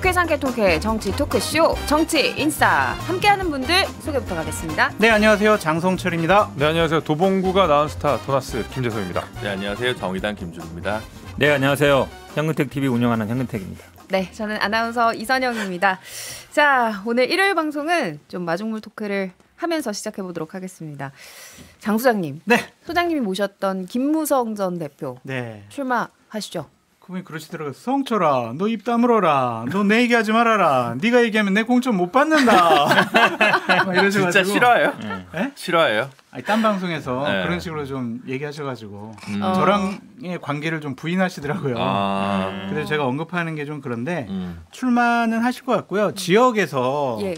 유쾌상쾌 통쾌 정치 토크쇼 정치 인싸 함께하는 분들 소개부터 가겠습니다. 네, 안녕하세요. 장성철입니다. 네, 안녕하세요. 도봉구가 낳은 스타 도나스 김재성입니다. 네, 안녕하세요. 정의당 김준우입니다. 네, 안녕하세요. 현근택 TV 운영하는 현근택입니다. 네, 저는 아나운서 이선영입니다. 자, 오늘 일요일 방송은 좀 마중물 토크를 하면서 시작해 보도록 하겠습니다. 장 소장님, 네, 소장님이 모셨던 김무성 전 대표 네. 출마하시죠? 그분이 그러시더라고요. 성철아, 너 입 다물어라. 너 내 얘기하지 말아라. 네가 얘기하면 내 공천 못 받는다. 막 이러셔가지고. 진짜 싫어해요? 네? 싫어해요? 아니, 딴 방송에서 네. 그런 식으로 좀 얘기하셔가지고 저랑의 관계를 좀 부인하시더라고요. 그래서 제가 언급하는 게 좀 그런데 출마는 하실 것 같고요. 지역에서 예.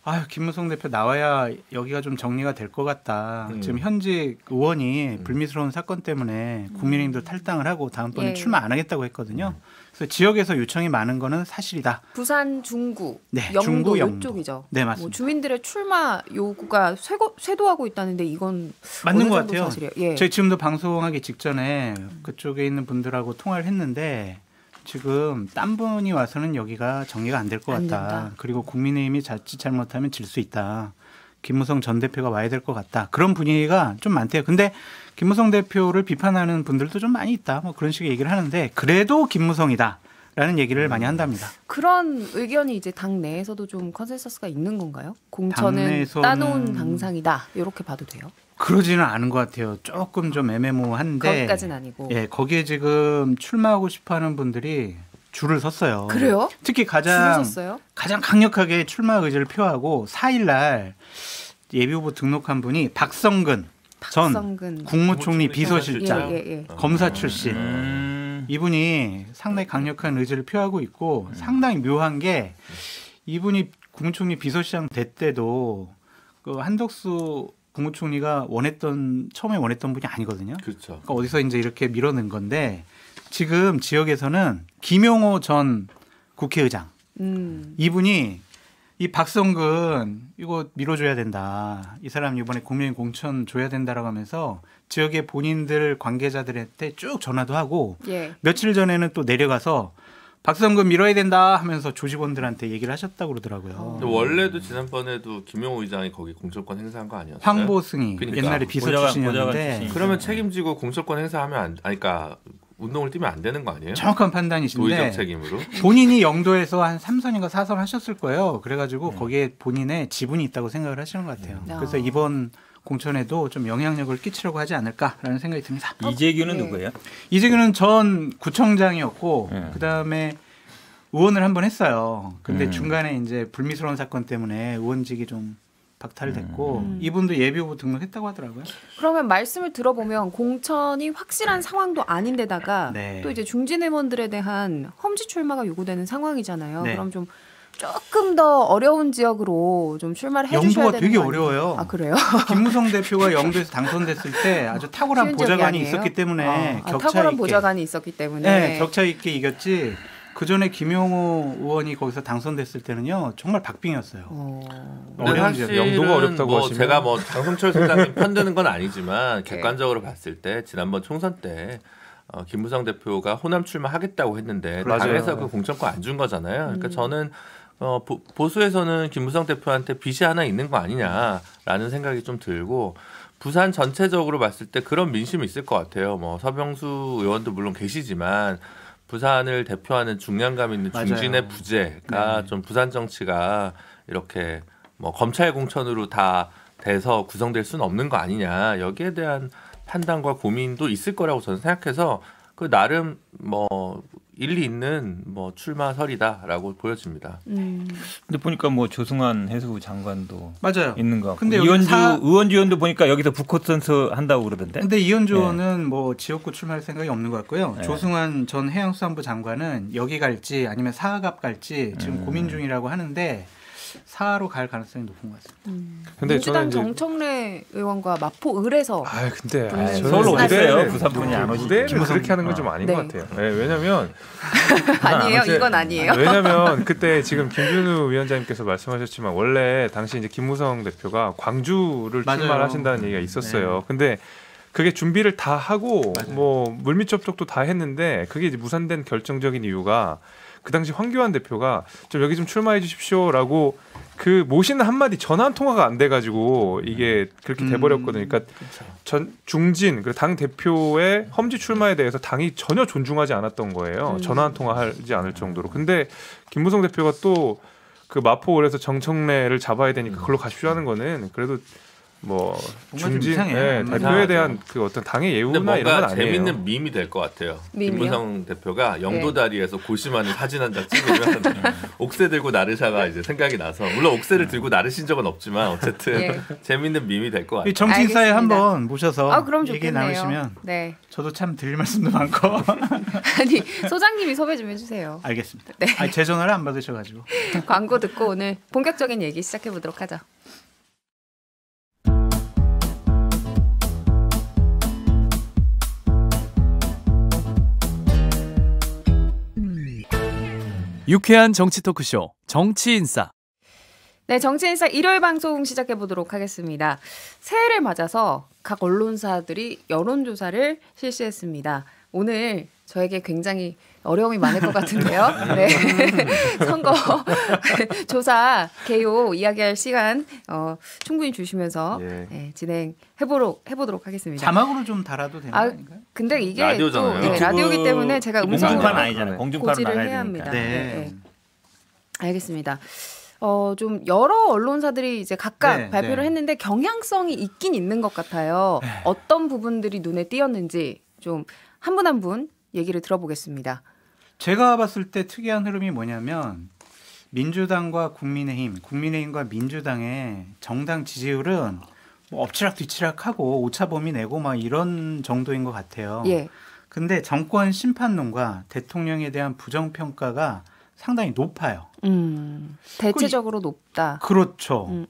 아유, 김무성 대표 나와야 여기가 좀 정리가 될 것 같다. 지금 현직 의원이 불미스러운 사건 때문에 국민의힘도 탈당을 하고 다음번에 예. 출마 안 하겠다고 했거든요. 그래서 지역에서 요청이 많은 거는 사실이다. 부산 중구, 네, 영도 중구, 영도. 이쪽이죠. 네, 맞습니다. 뭐 주민들의 출마 요구가 쇄도하고 있다는데 이건 맞는 어느 것 정도 같아요. 사실이에요? 예. 저희 지금도 방송하기 직전에 그쪽에 있는 분들하고 통화를 했는데 지금 딴 분이 와서는 여기가 정리가 안 될 것 안 같다. 된다. 그리고 국민의힘이 자칫 잘못하면 질 수 있다. 김무성 전 대표가 와야 될 것 같다. 그런 분위기가 좀 많대요. 근데 김무성 대표를 비판하는 분들도 좀 많이 있다. 뭐 그런 식의 얘기를 하는데 그래도 김무성이다라는 얘기를 많이 한답니다. 그런 의견이 이제 당 내에서도 좀 컨센서스가 있는 건가요? 공천은 당내에서는 따놓은 당상이다. 이렇게 봐도 돼요? 그러지는 않은 것 같아요. 조금 좀 애매모호한데. 거기까지는 아니고. 예, 거기에 지금 출마하고 싶어하는 분들이 줄을 섰어요. 그래요? 특히 줄을 가장 섰어요? 강력하게 출마 의지를 표하고 4일날 예비후보 등록한 분이 박성근 전 박성근. 국무총리 비서실장, 예. 검사 출신. 이분이 상당히 강력한 의지를 표하고 있고 상당히 묘한 게 이분이 국무총리 비서실장 될 때도 그 한덕수 국무총리가 처음에 원했던 분이 아니거든요. 그렇죠. 그러니까 어디서 이제 이렇게 밀어낸 건데 지금 지역에서는 김용호 전 국회의장 이분이 이 박성근 이거 밀어줘야 된다. 이 사람 이번에 국민의힘 공천 줘야 된다라고 하면서 지역의 본인들 관계자들한테 쭉 전화도 하고 예. 며칠 전에는 또 내려가서 박성근 밀어야 된다 하면서 조직원들한테 얘기를 하셨다고 그러더라고요. 근데 원래도 지난번에도 김용호 의장이 거기 공천권 행사한 거 아니었어요? 황보승이 그러니까. 옛날에 비서 보좌관 출신이었는데 출신. 그러면 책임지고 공천권 행사하면 그러니까 운동을 뛰면 안 되는 거 아니에요? 정확한 판단이신데 도의적 책임으로. 본인이 영도에서 한 3선인가 4선 하셨을 거예요. 그래가지고 거기에 본인의 지분이 있다고 생각을 하시는 것 같아요. 그래서 이번 공천에도 좀 영향력을 끼치려고 하지 않을까라는 생각이 듭니다. 이재규는 예. 누구예요? 이재규는 전 구청장이었고 예. 그다음에 의원을 한번 했어요. 근데 중간에 이제 불미스러운 사건 때문에 의원직이 좀 박탈됐고 이분도 예비후보 등록했다고 하더라고요. 그러면 말씀을 들어보면 공천이 확실한 상황도 아닌데다가 네. 또 이제 중진 의원들에 대한 험지 출마가 요구되는 상황이잖아요. 네. 그럼 좀 조금 더 어려운 지역으로 좀 출마를 해주셔야 영도가 되는 되게 거 아니에요? 어려워요. 아 그래요? 김무성 대표가 영도에서 당선됐을 때 아주 탁월한 쉬운 지역이 보좌관이 아니에요? 있었기 때문에 격차 탁월한 있게 보좌관이 있었기 때문에 네, 격차 있게 이겼지. 그 전에 김용호 의원이 거기서 당선됐을 때는요 정말 박빙이었어요. 근데 어려운 사실은 지역. 영도가 어렵다고 뭐 하시면. 제가 뭐 장성철 소장님 편드는 건 아니지만 객관적으로 봤을 때 지난번 총선 때 김무성 대표가 호남 출마하겠다고 했는데 맞아요. 당에서 그 공천권 안 준 거잖아요. 그러니까 저는 보수에서는 김무성 대표한테 빚이 하나 있는 거 아니냐라는 생각이 좀 들고 부산 전체적으로 봤을 때 그런 민심이 있을 것 같아요. 뭐 서병수 의원도 물론 계시지만 부산을 대표하는 중량감 있는 맞아요. 중진의 부재가 네. 좀 부산 정치가 이렇게 뭐 검찰 공천으로 다 돼서 구성될 수는 없는 거 아니냐 여기에 대한 판단과 고민도 있을 거라고 저는 생각해서 그 나름 뭐 일리 있는 뭐 출마설이다라고 보여집니다. 근데 보니까 뭐 조승환 해수부 장관도 맞아요. 있는 것 같고 근데 이현주 의원주 의원도 보니까 여기서 북콘 선수 한다고 그러던데. 근데 이현주 의원은 뭐 지역구 출마할 생각이 없는 것 같고요. 네. 조승환 전 해양수산부 장관은 여기 갈지 아니면 사하갑 갈지 지금 고민 중이라고 하는데 사하로 갈 가능성이 높은 것 같습니다. 근데 민주당 저는 이제 정청래 의원과 마포 을에서 근데 저는 서울로 오세요. 무대는 부산분이 안 오시죠. 무대를 김무성. 그렇게 하는 건 좀 아닌 네. 것 같아요. 네, 왜냐면 아니에요. 이제- 이건 아니에요. 왜냐면 그때 지금 김준우 위원장님께서 말씀하셨지만 원래 당시 이제 김무성 대표가 광주를 맞아요. 출마를 하신다는 얘기가 있었어요. 네. 근데 그게 준비를 다 하고 맞아요. 뭐 물밑 접촉도 다 했는데 그게 이제 무산된 결정적인 이유가 그 당시 황교안 대표가 좀 여기 좀 출마해 주십시오라고 그 모시는 한마디 전화 한 통화가 안 돼가지고 이게 그렇게 돼버렸거든요. 그러니까 전 중진 그 당 대표의 험지 출마에 대해서 당이 전혀 존중하지 않았던 거예요. 전화 한 통화 하지 않을 정도로. 근데 김무성 대표가 또 그 마포을에서 정청래를 잡아야 되니까 그걸로 가십시오 하는 거는 그래도 뭐 중진 대표에 대한 그 어떤 당의 예우나 이런 건 아니에요. 재밌는 밈이 될 것 같아요. 김무성 대표가 영도다리에서 고시마니 사진 한 장 찍으면 옥새 들고 나르샤가 이제 생각이 나서 물론 옥새를 들고 나르신 적은 없지만 어쨌든 재밌는 밈이 될 것 같아요. 정치인사에 한번 모셔서 그럼 얘기 좋겠네요. 나누시면 네. 저도 참 드릴 말씀도 많고. 아니 소장님이 섭외 좀 해주세요. 알겠습니다. 네. 아니, 제 전화를 안 받으셔가지고. 광고 듣고 오늘 본격적인 얘기 시작해 보도록 하죠. 유쾌한 정치 토크쇼 정치인싸. 네, 정치인싸 일요일 방송 시작해 보도록 하겠습니다. 새해를 맞아서 각 언론사들이 여론조사를 실시했습니다. 오늘 저에게 굉장히 어려움이 많을 것 같은데요. 네. 선거 조사 개요 이야기할 시간 충분히 주시면서 진행해보도록 하겠습니다. 자막으로 좀 달아도 되는 거 아닌가요? 근데 이게 라디오잖아요. 또 라디오이기 때문에 제가 음성으로 공중파는 아니잖아요. 공중파로 고지를 나가야 해야 되니까. 합니다. 네. 알겠습니다. 좀 여러 언론사들이 이제 각각 발표를 했는데 경향성이 있긴 있는 것 같아요. 어떤 부분들이 눈에 띄었는지 좀 한 분 한 분 얘기를 들어보겠습니다. 제가 봤을 때 특이한 흐름이 뭐냐면 민주당과 국민의힘과 민주당의 정당 지지율은 뭐 엎치락 뒤치락하고 오차범위 내고 막 이런 정도인 것 같아요. 예. 근데 정권 심판론과 대통령에 대한 부정평가가 상당히 높아요. 대체적으로 높다. 그렇죠.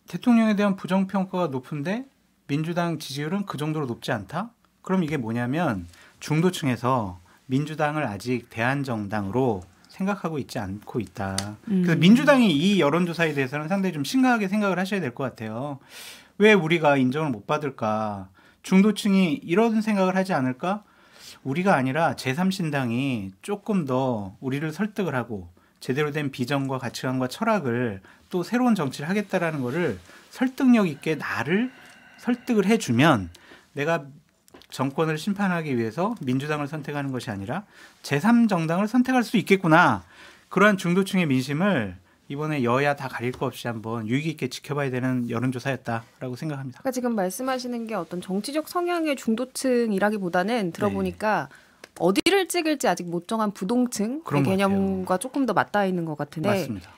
대통령에 대한 부정평가가 높은데 민주당 지지율은 그 정도로 높지 않다? 그럼 이게 뭐냐면 중도층에서 민주당을 아직 대안정당으로 생각하고 있지 않고 있다. 그래서 민주당이 이 여론조사에 대해서는 상당히 좀 심각하게 생각을 하셔야 될 것 같아요. 왜 우리가 인정을 못 받을까? 중도층이 이런 생각을 하지 않을까? 우리가 아니라 제3신당이 조금 더 우리를 설득을 하고 제대로 된 비전과 가치관과 철학을 또 새로운 정치를 하겠다라는 거를 설득력 있게 나를 설득을 해주면 내가 정권을 심판하기 위해서 민주당을 선택하는 것이 아니라 제3정당을 선택할 수 있겠구나. 그러한 중도층의 민심을 이번에 여야 다 가릴 거 없이 한번 유익 있게 지켜봐야 되는 여론조사였다라고 생각합니다. 그러니까 지금 말씀하시는 게 어떤 정치적 성향의 중도층이라기보다는 들어보니까 어디를 찍을지 아직 못 정한 부동층의 개념과 조금 더 맞닿아 있는 것 같은데 맞습니다.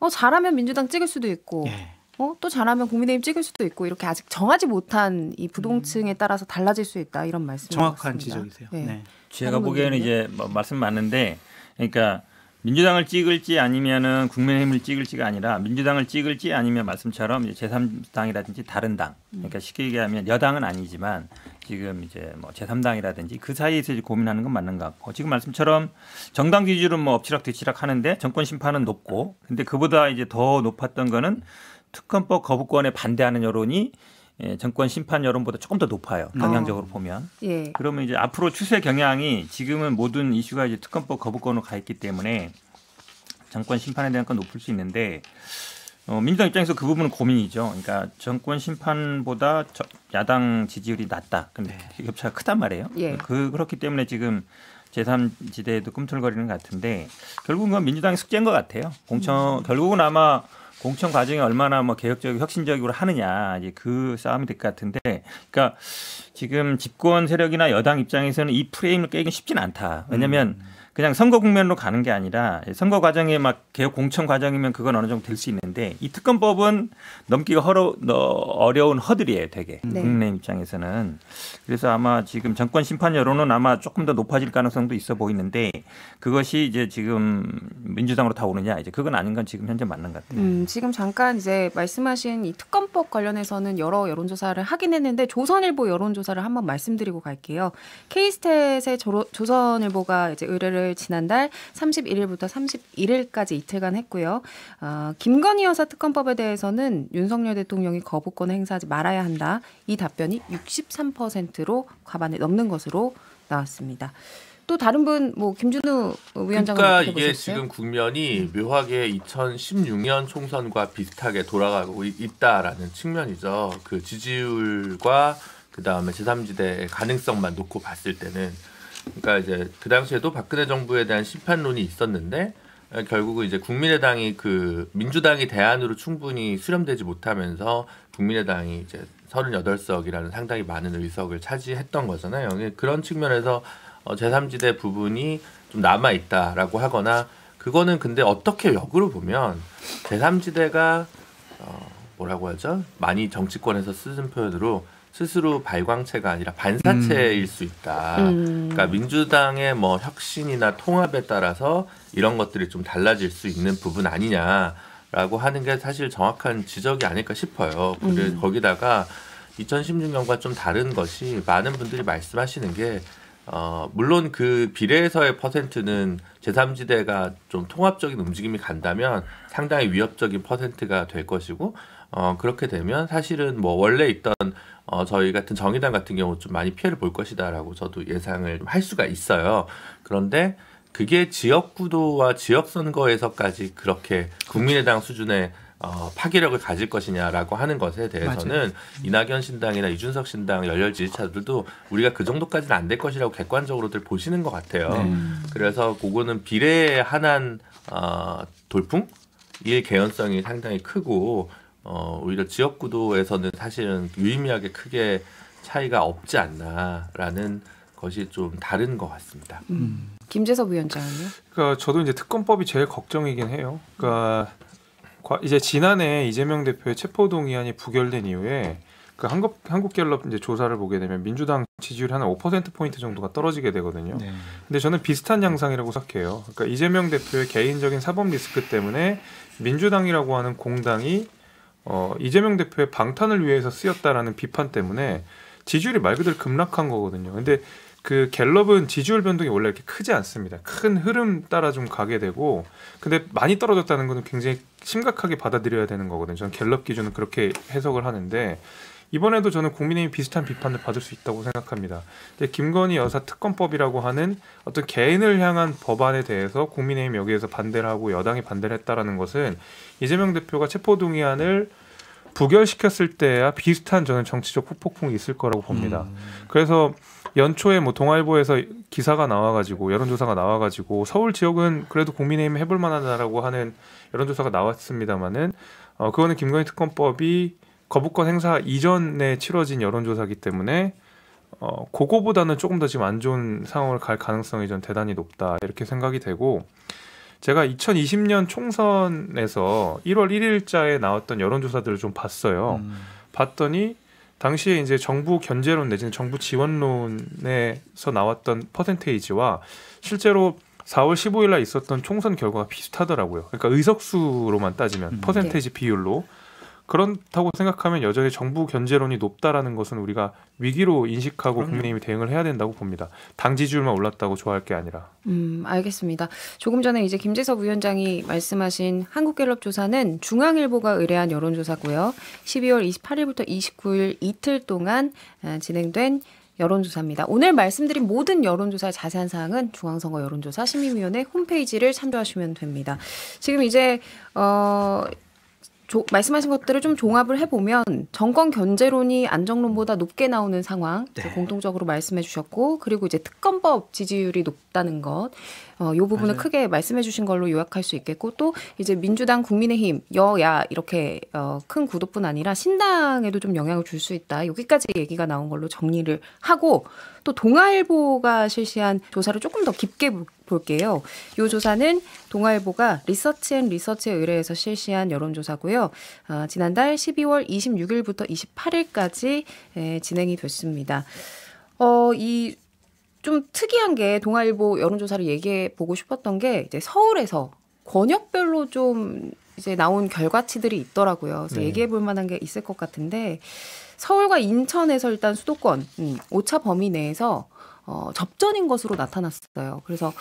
잘하면 민주당 찍을 수도 있고 또 잘하면 국민의힘 찍을 수도 있고 이렇게 아직 정하지 못한 이 부동층에 따라서 달라질 수 있다 이런 말씀. 정확한 지적이세요. 네. 제가 보기에는 이제 말씀 맞는데, 그러니까 민주당을 찍을지 아니면은 국민의힘을 찍을지가 아니라 민주당을 찍을지 아니면 말씀처럼 이제 제3당이라든지 다른 당, 그러니까 쉽게 얘기하면 여당은 아니지만 지금 이제 뭐 제3당이라든지 그 사이에서 이제 고민하는 건 맞는 것 같고, 지금 말씀처럼 정당 지지율은 뭐 엎치락 뒤치락 하는데 정권 심판은 높고, 근데 그보다 이제 더 높았던 거는 특검법 거부권에 반대하는 여론이 정권 심판 여론보다 조금 더 높아요. 경향적으로 보면. 그러면 이제 앞으로 추세 경향이 지금은 모든 이슈가 이제 특검법 거부권으로 가 있기 때문에 정권 심판에 대한 건 높을 수 있는데 민주당 입장에서 그 부분은 고민이죠. 그러니까 정권 심판보다 야당 지지율이 낮다. 근데 격차가 크단 말이에요. 그렇기 때문에 지금 제3지대에도 꿈틀거리는 것 같은데 결국은 그건 민주당의 숙제인 것 같아요. 결국은 아마 공천 과정이 얼마나 뭐 개혁적이고 혁신적으로 하느냐 이제 그 싸움이 될 것 같은데, 그러니까 지금 집권 세력이나 여당 입장에서는 이 프레임을 깨기는 쉽지는 않다. 왜냐하면 그냥 선거 국면으로 가는 게 아니라 선거 과정에 막 개혁 공천 과정이면 그건 어느 정도 될 수 있는데 이 특검법은 넘기가 어려운 허들이에요, 되게 국민의힘 입장에서는. 그래서 아마 지금 정권 심판 여론은 아마 조금 더 높아질 가능성도 있어 보이는데 그것이 이제 지금 민주당으로 다 오느냐 이제 그건 아닌 건 지금 현재 맞는 것 같아요. 지금 잠깐 이제 말씀하신 이 특검법 관련해서는 여러 여론조사를 하긴 했는데 조선일보 여론조사를 한번 말씀드리고 갈게요. K스탯의 조선일보가 이제 의뢰를 지난달 31일부터 31일까지 이틀간 했고요. 김건희 여사 특검법에 대해서는 윤석열 대통령이 거부권을 행사하지 말아야 한다. 이 답변이 63%로 과반을 넘는 것으로 나왔습니다. 또 다른 분 뭐 김준우 위원장은 그러니까 어떻게 이게 보셨어요? 지금 국면이 묘하게 2016년 총선과 비슷하게 돌아가고 있다라는 측면이죠. 그 지지율과 그 다음에 제3지대의 가능성만 놓고 봤을 때는, 그러니까 이제 그 당시에도 박근혜 정부에 대한 심판론이 있었는데 결국은 이제 국민의당이 그 민주당이 대안으로 충분히 수렴되지 못하면서 국민의당이 이제 38석이라는 상당히 많은 의석을 차지했던 거잖아요. 그런 측면에서 제3지대 부분이 좀 남아 있다라고 하거나, 그거는 근데 어떻게 역으로 보면 제3지대가 뭐라고 하죠? 많이 정치권에서 쓰는 표현으로 스스로 발광체가 아니라 반사체일 수 있다. 그러니까 민주당의 뭐 혁신이나 통합에 따라서 이런 것들이 좀 달라질 수 있는 부분 아니냐라고 하는 게 사실 정확한 지적이 아닐까 싶어요. 그래서 거기다가 2016년과 좀 다른 것이 많은 분들이 말씀하시는 게 물론 그 비례에서의 퍼센트는 제3지대가 좀 통합적인 움직임이 간다면 상당히 위협적인 퍼센트가 될 것이고, 그렇게 되면 사실은 뭐 원래 있던 저희 같은 정의당 같은 경우 좀 많이 피해를 볼 것이다라고 저도 예상을 할 수가 있어요. 그런데 그게 지역구도와 지역선거에서까지 그렇게 국민의당 수준의 파괴력을 가질 것이냐라고 하는 것에 대해서는 맞아요. 이낙연 신당이나 이준석 신당 열렬 지지자들도 우리가 그 정도까지는 안 될 것이라고 객관적으로들 보시는 것 같아요. 그래서 그거는 비례에 한한 돌풍일 개연성이 상당히 크고, 오히려 지역구도에서는 사실은 유의미하게 크게 차이가 없지 않나라는 것이 좀 다른 것 같습니다. 김재섭 위원장은요? 그러니까 저도 이제 특검법이 제일 걱정이긴 해요. 그러니까 이제 지난해 이재명 대표의 체포동의안이 부결된 이후에 그 한국갤럽 이제 조사를 보게 되면 민주당 지지율이 한 5%포인트 정도가 떨어지게 되거든요. 네. 근데 저는 비슷한 양상이라고 생각해요. 그러니까 이재명 대표의 개인적인 사법 리스크 때문에 민주당이라고 하는 공당이 이재명 대표의 방탄을 위해서 쓰였다라는 비판 때문에 지지율이 말 그대로 급락한 거거든요. 근데 그 갤럽은 지지율 변동이 원래 이렇게 크지 않습니다. 큰 흐름 따라 좀 가게 되고, 근데 많이 떨어졌다는 것은 굉장히 심각하게 받아들여야 되는 거거든요. 저는 갤럽 기준은 그렇게 해석을 하는데, 이번에도 저는 국민의힘이 비슷한 비판을 받을 수 있다고 생각합니다. 김건희 여사 특검법이라고 하는 어떤 개인을 향한 법안에 대해서 국민의힘이 여기에서 반대를 하고 여당이 반대를 했다라는 것은 이재명 대표가 체포동의안을 부결시켰을 때야 비슷한 저는 정치적 후폭풍이 있을 거라고 봅니다. 그래서 연초에 뭐 동아일보에서 기사가 나와가지고 여론조사가 나와가지고 서울 지역은 그래도 국민의힘 해볼 만하다라고 하는 여론조사가 나왔습니다만은 그거는 김건희 특검법이 거부권 행사 이전에 치러진 여론조사이기 때문에 그거보다는 조금 더 지금 안 좋은 상황을 갈 가능성이 전 대단히 높다 이렇게 생각이 되고, 제가 2020년 총선에서 1월 1일자에 나왔던 여론조사들을 좀 봤어요. 봤더니 당시에 이제 정부 견제론 내지는 정부 지원론에서 나왔던 퍼센테이지와 실제로 4월 15일 날 있었던 총선 결과가 비슷하더라고요. 그러니까 의석수로만 따지면 퍼센테이지 비율로. 그렇다고 생각하면 여전히 정부 견제론이 높다라는 것은 우리가 위기로 인식하고 국민의힘이 대응을 해야 된다고 봅니다. 당 지지율만 올랐다고 좋아할 게 아니라. 알겠습니다. 조금 전에 이제 김재섭 위원장이 말씀하신 한국갤럽 조사는 중앙일보가 의뢰한 여론조사고요. 12월 28일부터 29일 이틀 동안 진행된 여론조사입니다. 오늘 말씀드린 모든 여론조사의 자세한 사항은 중앙선거 여론조사 심의위원회 홈페이지를 참조하시면 됩니다. 지금 이제 말씀하신 것들을 좀 종합을 해보면 정권 견제론이 안정론보다 높게 나오는 상황 공통적으로 말씀해 주셨고, 그리고 이제 특검법 지지율이 높다는 것, 이 부분을 맞아요. 크게 말씀해 주신 걸로 요약할 수 있겠고, 또 이제 민주당, 국민의힘, 여야 이렇게 큰 구도뿐 아니라 신당에도 좀 영향을 줄 수 있다. 여기까지 얘기가 나온 걸로 정리를 하고, 또 동아일보가 실시한 조사를 조금 더 깊게 볼게요. 이 조사는 동아일보가 리서치앤리서치에 의뢰해서 실시한 여론조사고요. 지난달 12월 26일부터 28일까지 진행이 됐습니다. 이 좀 특이한 게 동아일보 여론조사를 얘기해 보고 싶었던 게 이제 서울에서 권역별로 좀 이제 나온 결과치들이 있더라고요. 그래서 얘기해 볼 만한 게 있을 것 같은데, 서울과 인천에서 일단 수도권 오차 범위 내에서 접전인 것으로 나타났어요. 그래서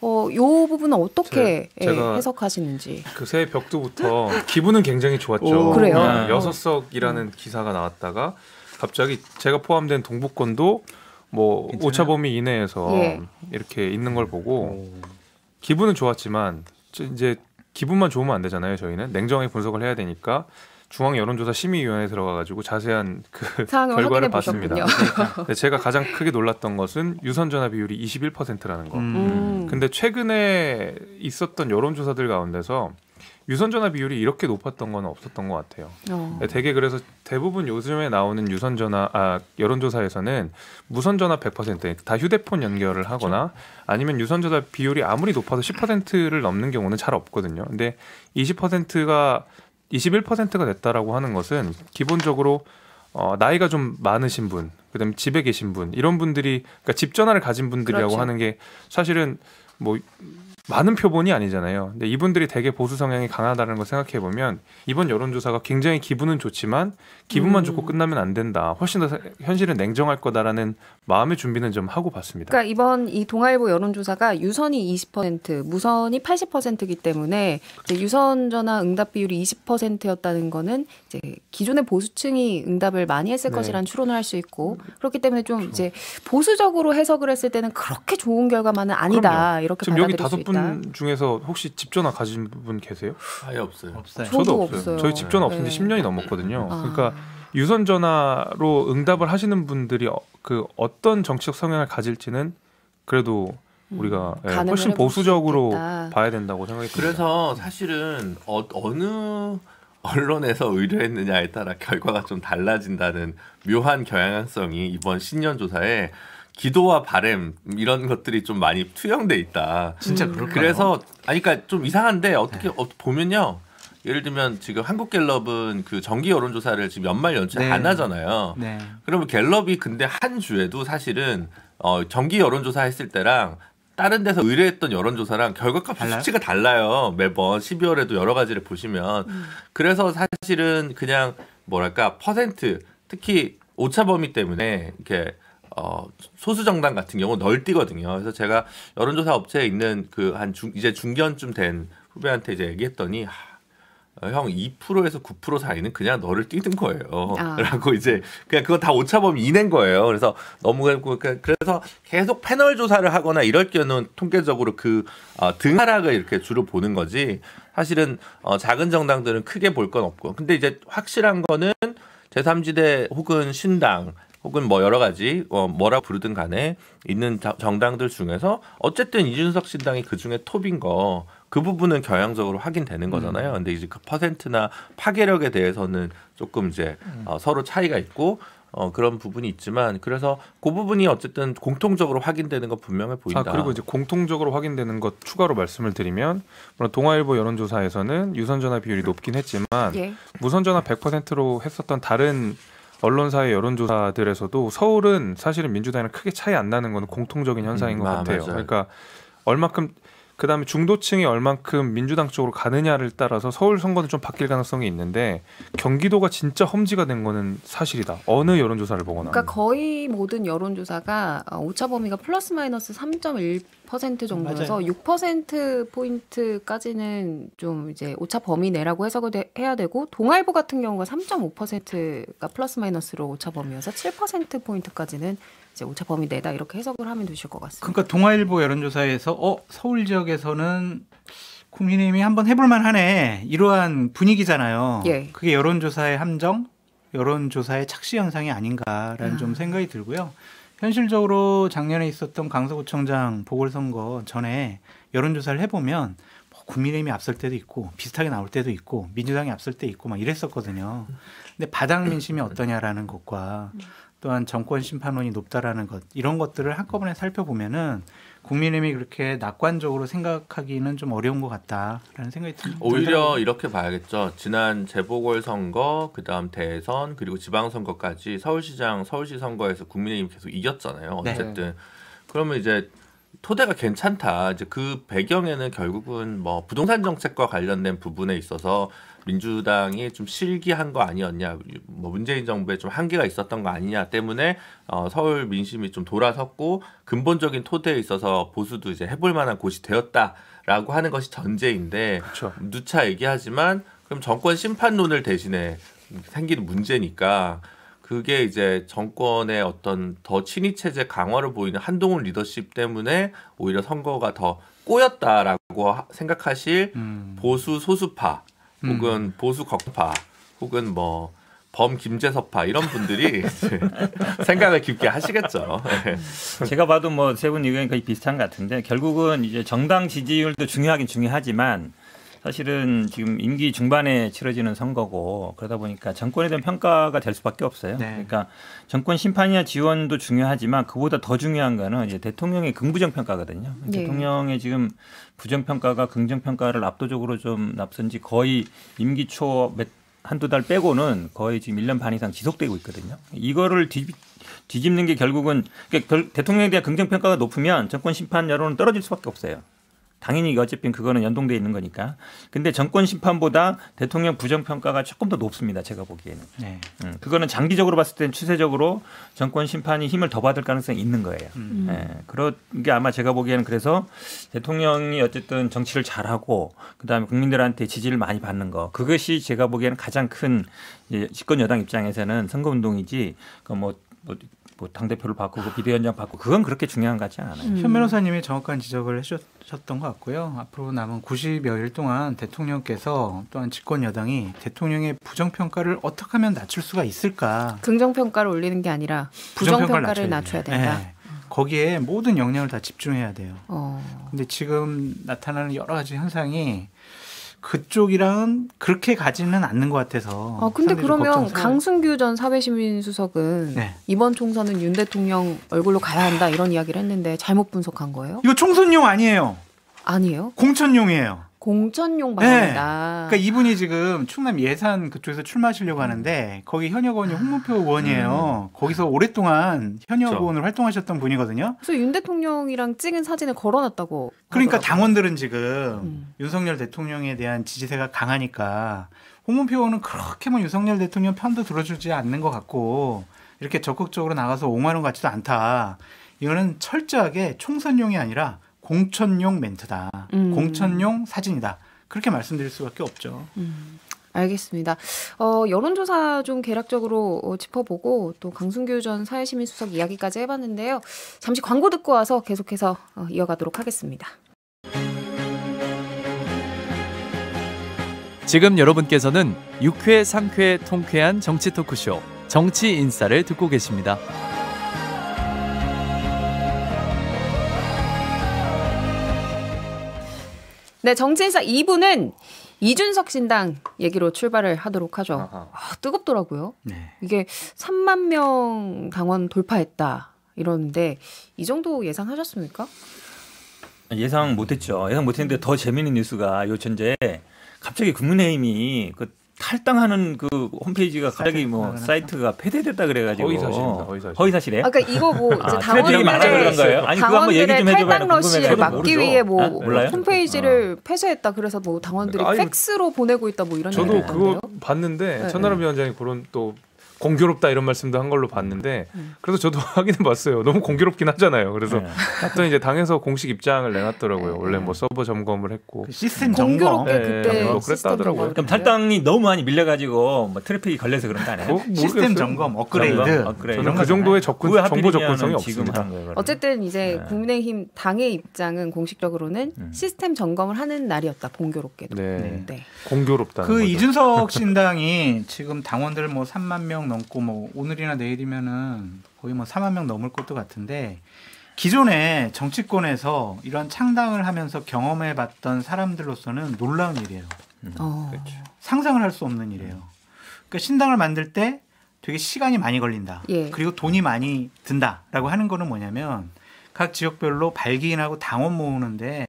이 부분은 어떻게 제가 해석하시는지. 그 새해 벽두부터 기분은 굉장히 좋았죠. 그래요? 6석이라는 기사가 나왔다가 갑자기 제가 포함된 동부권도 뭐 괜찮아요? 오차 범위 이내에서 예. 이렇게 있는 걸 보고 기분은 좋았지만 이제 기분만 좋으면 안 되잖아요. 저희는 냉정하게 분석을 해야 되니까 중앙 여론조사 심의위원회에 들어가가지고 자세한 그 사항을 결과를 확인해 봤습니다. 보셨군요. 근데 제가 가장 크게 놀랐던 것은 유선 전화 비율이 21%라는 거. 근데 최근에 있었던 여론조사들 가운데서 유선 전화 비율이 이렇게 높았던 건 없었던 것 같아요. 되게 그래서 대부분 요즘에 나오는 유선 전화 여론조사에서는 무선 전화 100% 다 휴대폰 연결을 하거나 아니면 유선 전화 비율이 아무리 높아도 10%를 넘는 경우는 잘 없거든요. 근데 21%가 됐다라고 하는 것은 기본적으로 나이가 좀 많으신 분, 그다음에 집에 계신 분 이런 분들이 그러니까 집 전화를 가진 분들이라고 그렇죠. 하는 게 사실은 뭐 많은 표본이 아니잖아요. 근데 이분들이 되게 보수 성향이 강하다는 걸 생각해 보면 이번 여론조사가 굉장히 기분은 좋지만 기분만 좋고 끝나면 안 된다. 훨씬 더 현실은 냉정할 거다라는 마음의 준비는 좀 하고 봤습니다. 그러니까 이번 이 동아일보 여론조사가 유선이 20%, 무선이 80%이기 때문에 이제 유선 전화 응답 비율이 20%였다는 거는 이제 기존의 보수층이 응답을 많이 했을 네. 것이라는 추론을 할 수 있고 그렇기 때문에 좀 이제 보수적으로 해석을 했을 때는 그렇게 좋은 결과만은 아니다 그럼요. 이렇게 지금 여기 받아들일 수 5분 있다. 중에서 혹시 집 전화 가진 분 계세요? 아예 없어요. 없어요. 저도 없어요. 없어요. 저희 집 전화 없은 지 네. 10년이 넘었거든요. 아. 그러니까 유선 전화로 응답을 하시는 분들이 그 어떤 정치적 성향을 가질지는 그래도 우리가 가늠을 훨씬 해볼 수 보수적으로 있겠다. 봐야 된다고 생각이 듭니다. 그래서 사실은 어느 언론에서 의뢰했느냐에 따라 결과가 좀 달라진다는 묘한 경향성이 이번 신년 조사에 기도와 바램 이런 것들이 좀 많이 투영돼 있다. 진짜 그럴까요? 그래서 그러니까 좀 이상한데 어떻게 보면요. 예를 들면 지금 한국갤럽은 그 정기 여론조사를 지금 연말 연초에 네. 안 하잖아요. 네. 그러면 갤럽이 근데 한 주에도 사실은 정기 여론조사 했을 때랑 다른 데서 의뢰했던 여론조사랑 결과값이 달라요? 수치가 달라요. 매번 12월에도 여러 가지를 보시면. 그래서 사실은 그냥 뭐랄까 퍼센트 특히 오차 범위 때문에 이렇게 소수 정당 같은 경우 널뛰거든요. 그래서 제가 여론조사 업체에 있는 그 이제 중견쯤 된 후배한테 이제 얘기했더니 형 2%에서 9% 사이는 그냥 너를 뛰는 거예요. 라고 이제 그냥 그건 다 오차범위 이낸 거예요. 그래서 너무 그래서 계속 패널 조사를 하거나 이럴 경우는 통계적으로 그 등하락을 이렇게 주로 보는 거지. 사실은 작은 정당들은 크게 볼 건 없고. 근데 이제 확실한 거는 제3지대 혹은 신당 혹은 뭐 여러 가지 뭐라 부르든 간에 있는 정당들 중에서 어쨌든 이준석 신당이 그 중에 톱인 거 그 부분은 경향적으로 확인되는 거잖아요. 근데 이제 그 퍼센트나 파괴력에 대해서는 조금 이제 서로 차이가 있고 그런 부분이 있지만 그래서 그 부분이 어쨌든 공통적으로 확인되는 거 분명해 보인다. 그리고 이제 공통적으로 확인되는 것 추가로 말씀을 드리면 물론 동아일보 여론조사에서는 유선전화 비율이 높긴 했지만 예. 무선전화 100%로 했었던 다른 언론사의 여론조사들에서도 서울은 사실은 민주당이랑 크게 차이 안 나는 건 공통적인 현상인 것 같아요. 맞아요. 그러니까 얼마큼 그다음에 중도층이 얼만큼 민주당 쪽으로 가느냐를 따라서 서울 선거는 좀 바뀔 가능성이 있는데 경기도가 진짜 험지가 된 거는 사실이다. 어느 여론조사를 보거나. 그러니까 거의 모든 여론조사가 오차 범위가 플러스 마이너스 3.1% 정도여서 맞아요. 6% 포인트까지는 좀 이제 오차 범위 내라고 해석을 해야 되고 동아일보 같은 경우가 3.5%가 플러스 마이너스로 오차 범위여서 7% 포인트까지는 이제 오차 범위 내다 이렇게 해석을 하면 되실 것 같습니다. 그러니까 동아일보 여론조사에서 서울 지역에서는 국민의힘이 한번 해볼만 하네 이러한 분위기잖아요. 예. 그게 여론조사의 함정, 여론조사의 착시 현상이 아닌가라는 좀 생각이 들고요. 현실적으로 작년에 있었던 강서구청장 보궐선거 전에 여론조사를 해보면 국민의힘이 앞설 때도 있고 비슷하게 나올 때도 있고 민주당이 앞설 때 있고 막 이랬었거든요. 근데 바닥 민심이 어떠냐라는 것과 또한 정권 심판론이 높다라는 것 이런 것들을 한꺼번에 살펴보면은 국민의힘이 그렇게 낙관적으로 생각하기는 좀 어려운 것 같다라는 생각이 듭니다. 오히려 이렇게 봐야겠죠. 지난 재보궐선거, 그다음 대선, 그리고 지방선거까지 서울시장, 서울시 선거에서 국민의힘이 계속 이겼잖아요. 어쨌든 네. 그러면 이제 토대가 괜찮다. 이제 그 배경에는 결국은 뭐 부동산 정책과 관련된 부분에 있어서 민주당이 좀 실기한 거 아니었냐, 뭐 문재인 정부에 좀 한계가 있었던 거 아니냐 때문에 서울 민심이 좀 돌아섰고 근본적인 토대에 있어서 보수도 이제 해볼 만한 곳이 되었다라고 하는 것이 전제인데 그렇죠. 누차 얘기하지만 그럼 정권 심판론을 대신에 생기는 문제니까 그게 이제 정권의 어떤 더 친위 체제 강화를 보이는 한동훈 리더십 때문에 오히려 선거가 더 꼬였다라고 생각하실 보수 소수파 혹은 보수 극파 혹은 뭐 범김재섭파 이런 분들이 생각을 깊게 하시겠죠. 제가 봐도 뭐 세 분 의견이 거의 비슷한 것 같은데 결국은 이제 정당 지지율도 중요하긴 중요하지만 사실은 지금 임기 중반에 치러지는 선거고 그러다 보니까 정권에 대한 평가가 될 수밖에 없어요. 네. 그러니까 정권 심판이나 지원도 중요하지만 그보다 더 중요한 거는 이제 대통령의 긍부정 평가거든요. 네. 대통령의 지금 부정 평가가 긍정 평가를 압도적으로 좀 앞선지 거의 임기 초 한두 달 빼고는 거의 지금 1년 반 이상 지속되고 있거든요. 이거를 뒤집는 게 결국은 그러니까 대통령에 대한 긍정 평가가 높으면 정권 심판 여론은 떨어질 수밖에 없어요. 당연히 어차피 그거는 연동돼 있는 거니까. 근데 정권 심판보다 대통령 부정 평가가 조금 더 높습니다. 제가 보기에는. 네. 그거는 장기적으로 봤을 때는 추세적으로 정권 심판이 힘을 더 받을 가능성이 있는 거예요. 그런 게 아마 제가 보기에는 그래서 대통령이 어쨌든 정치를 잘하고 그다음에 국민들한테 지지를 많이 받는 거 그것이 제가 보기에는 가장 큰 집권 여당 입장에서는 선거운동이지 뭐 당대표를 바꾸고 비대위원장 바꾸고 그건 그렇게 중요한 것 같지 않아요. 현 변호사님이 정확한 지적을 해주셨던 것 같고요. 앞으로 남은 90여일 동안 대통령께서 또한 집권 여당이 대통령의 부정평가를 어떻게 하면 낮출 수가 있을까. 긍정평가를 올리는 게 아니라 부정평가를 낮춰야 된다. 네. 거기에 모든 역량을 다 집중해야 돼요. 어. 근데 지금 나타나는 여러 가지 현상이 그쪽이랑은 그렇게 가지는 않는 것 같아서. 근데 그러면 걱정스러워요. 강승규 전 사회시민수석은 네. 이번 총선은 윤 대통령 얼굴로 가야 한다 이런 이야기를 했는데 잘못 분석한 거예요? 이거 총선용 아니에요. 아니에요. 공천용이에요. 공천용 발언이다. 그러니까 이분이 지금 충남 예산 그쪽에서 출마하시려고 하는데 거기 현역 의원이 홍문표 의원이에요. 거기서 오랫동안 현역 그렇죠. 의원으로 활동하셨던 분이거든요. 그래서 윤 대통령이랑 찍은 사진을 걸어놨다고. 그러니까 하더라고요. 당원들은 지금 윤석열 대통령에 대한 지지세가 강하니까 홍문표 의원은 그렇게 뭐 윤석열 대통령 편도 들어주지 않는 것 같고 이렇게 적극적으로 나가서 옹호하는 것 같지도 않다. 이거는 철저하게 총선용이 아니라 공천용 멘트다. 공천용 사진이다. 그렇게 말씀드릴 수밖에 없죠. 알겠습니다. 여론조사 좀 개략적으로 짚어보고 또 강승규 전 사회시민수석 이야기까지 해봤는데요. 잠시 광고 듣고 와서 계속해서 이어가도록 하겠습니다. 지금 여러분께서는 6회, 상쾌, 통쾌한 정치 토크쇼 정치 인싸를 듣고 계십니다. 네, 정치인사 2부는 이준석 신당 얘기로 출발을 하도록 하죠. 뜨겁더라고요. 네. 이게 3만 명 당원 돌파했다 이러는데 이 정도 예상하셨습니까? 예상 못했죠. 예상 못했는데 더 재미있는 뉴스가 요천제 갑자기 국민의힘이 그 탈당하는 그 홈페이지가 갑자기 뭐 사이트가 폐쇄됐다 그래가지고 허위사실입니다. 허위사실이에요? 그러니까 이거 뭐 이제 트래픽이 많아서 그런 거예요? 아니 그거 한번 얘기 당원들의 좀 해줘봐요. 탈당 러시에 막기 위해 뭐 몰라요? 홈페이지를 폐쇄했다 그래서 뭐 당원들이 아니, 팩스로 보내고 있다 뭐 이런 저도 얘기가 그거 있던데요. 봤는데 네. 천하람 위원장이 그런 또 공교롭다 이런 말씀도 한 걸로 봤는데 그래서 저도 확인해 봤어요. 너무 공교롭긴 하잖아요. 그래서 봤더니 이제 당에서 공식 입장을 내놨더라고요. 원래 뭐 서버 점검을 했고 그 시스템 점검. 공교롭게 네, 그때 뭐 그랬다 시스템 하더라고요. 점검을 그럼 탈당이 너무 많이 밀려가지고 뭐 트래픽이 걸려서 그런 거 아니에요? 시스템 점검, 업그레이드. 저는 그 정도의 정보 접근성이 없습니다. 어쨌든 이제 네. 국민의힘 당의 입장은 공식적으로는 시스템 점검을 하는 날이었다. 공교롭게도. 네. 네. 공교롭다. 그 이준석 신당이 지금 당원들 뭐 3만 명 넘고 뭐 오늘이나 내일이면은 거의 뭐 4만 명 넘을 것도 같은데 기존에 정치권에서 이런 창당을 하면서 경험해봤던 사람들로서는 놀라운 일이에요. 상상을 할 수 없는 일이에요. 그러니까 신당을 만들 때 되게 시간이 많이 걸린다. 예. 그리고 돈이 많이 든다라고 하는 거는 뭐냐면 각 지역별로 발기인하고 당원 모으는데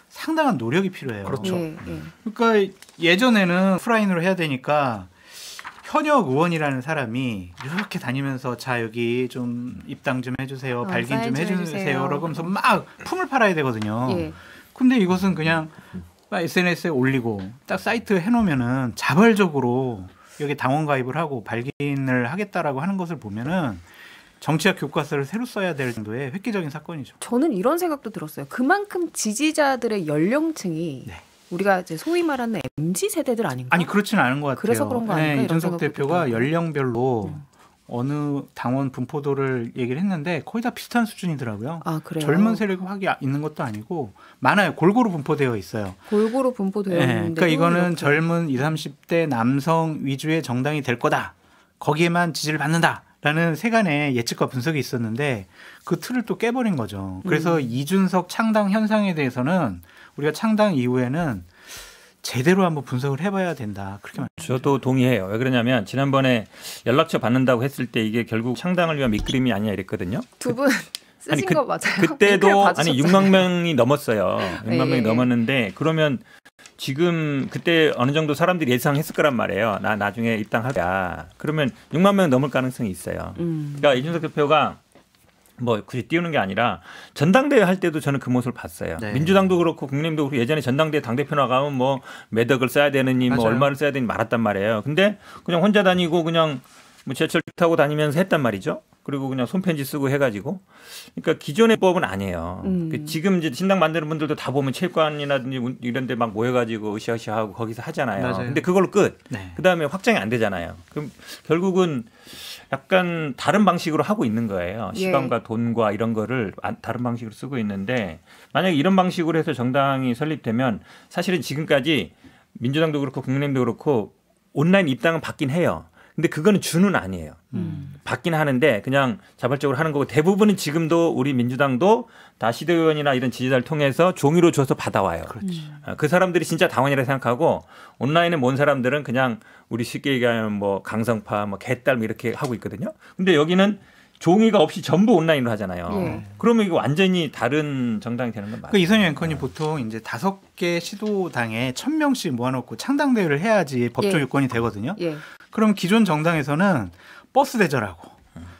상당한 노력이 필요해요. 그렇죠. 예, 예. 그러니까 예전에는 오프라인으로 해야 되니까 현역 의원이라는 사람이 이렇게 다니면서 자 여기 좀 입당 좀 해주세요, 발긴 좀 사인 좀 해주세요, 해주세요. 그러면서 막 품을 팔아야 되거든요. 예. 근데 이것은 그냥 SNS에 올리고 딱 사이트 해놓으면은 자발적으로 여기 당원 가입을 하고 발긴을 하겠다라고 하는 것을 보면은 정치학 교과서를 새로 써야 될 정도의 획기적인 사건이죠. 저는 이런 생각도 들었어요. 그만큼 지지자들의 연령층이 네. 우리가 이제 소위 말하는 MZ 세대들 아닌가? 아니 그렇지는 않은 것 같아요. 그래서 그런 거 아닌가? 이런 이준석 생각도 대표가 들고요. 연령별로 어느 당원 분포도를 얘기를 했는데 거의 다 비슷한 수준이더라고요. 아, 그래요? 젊은 세력이 확 있는 것도 아니고 많아요. 골고루 분포되어 있어요. 골고루 분포되어 네, 있는데 그러니까 이거는 젊은 20, 30대 남성 위주의 정당이 될 거다. 거기에만 지지를 받는다라는 세간의 예측과 분석이 있었는데 그 틀을 또 깨버린 거죠. 그래서 이준석 창당 현상에 대해서는 우리가 창당 이후에는 제대로 한번 분석을 해봐야 된다. 그렇게 저도 동의해요. 왜 그러냐면 지난번에 연락처 받는다고 했을 때 이게 결국 창당을 위한 밑그림이 아니냐 이랬거든요. 두 분 쓰신 거 맞아요? 그때도 아니 6만 명이 넘었어요. 6만 예, 명이 예. 넘었는데 그러면 지금 그때 어느 정도 사람들이 예상했을 거란 말이에요. 나 나중에 입당할 거야. 그러면 6만 명 넘을 가능성이 있어요. 그러니까 이준석 대표가 뭐 굳이 띄우는 게 아니라 전당대회 할 때도 저는 그 모습을 봤어요. 네. 민주당도 그렇고 국민의힘도 그렇고 예전에 전당대회 당대표 나가면 뭐 매덕을 써야 되느니 뭐 맞아요. 얼마를 써야 되니 말았단 말이에요. 근데 그냥 혼자 다니고 그냥 뭐 지하철 타고 다니면서 했단 말이죠. 그리고 그냥 손편지 쓰고 해가지고. 그러니까 기존의 법은 아니에요. 지금 이제 신당 만드는 분들도 다 보면 체육관이라든지 이런 데 막 모여가지고 으쌰으쌰하고 거기서 하잖아요. 맞아요. 근데 그걸로 끝. 네. 그다음에 확장이 안 되잖아요. 그럼 결국은 약간 다른 방식으로 하고 있는 거예요. 예. 시간과 돈과 이런 거를 다른 방식으로 쓰고 있는데 만약에 이런 방식으로 해서 정당이 설립되면 사실은 지금까지 민주당도 그렇고 국민의힘도 그렇고 온라인 입당은 받긴 해요. 근데 그거는 주는 아니에요. 받긴 하는데 그냥 자발적으로 하는 거고 대부분은 지금도 우리 민주당도 다 시도의원이나 이런 지지자를 통해서 종이로 줘서 받아와요. 그 사람들이 진짜 당원이라 생각하고 온라인에 모은 사람들은 그냥 우리 쉽게 얘기하면 뭐 강성파, 뭐 개딸 이렇게 하고 있거든요. 근데 여기는 종이가 없이 전부 온라인으로 하잖아요. 예. 그러면 이거 완전히 다른 정당이 되는 건 맞아요. 그 이선희 앵커님 보통 이제 5개 시도당에 1,000명씩 모아놓고 창당대회를 해야지 법적 예. 요건이 되거든요. 예. 그럼 기존 정당에서는 버스 대절하고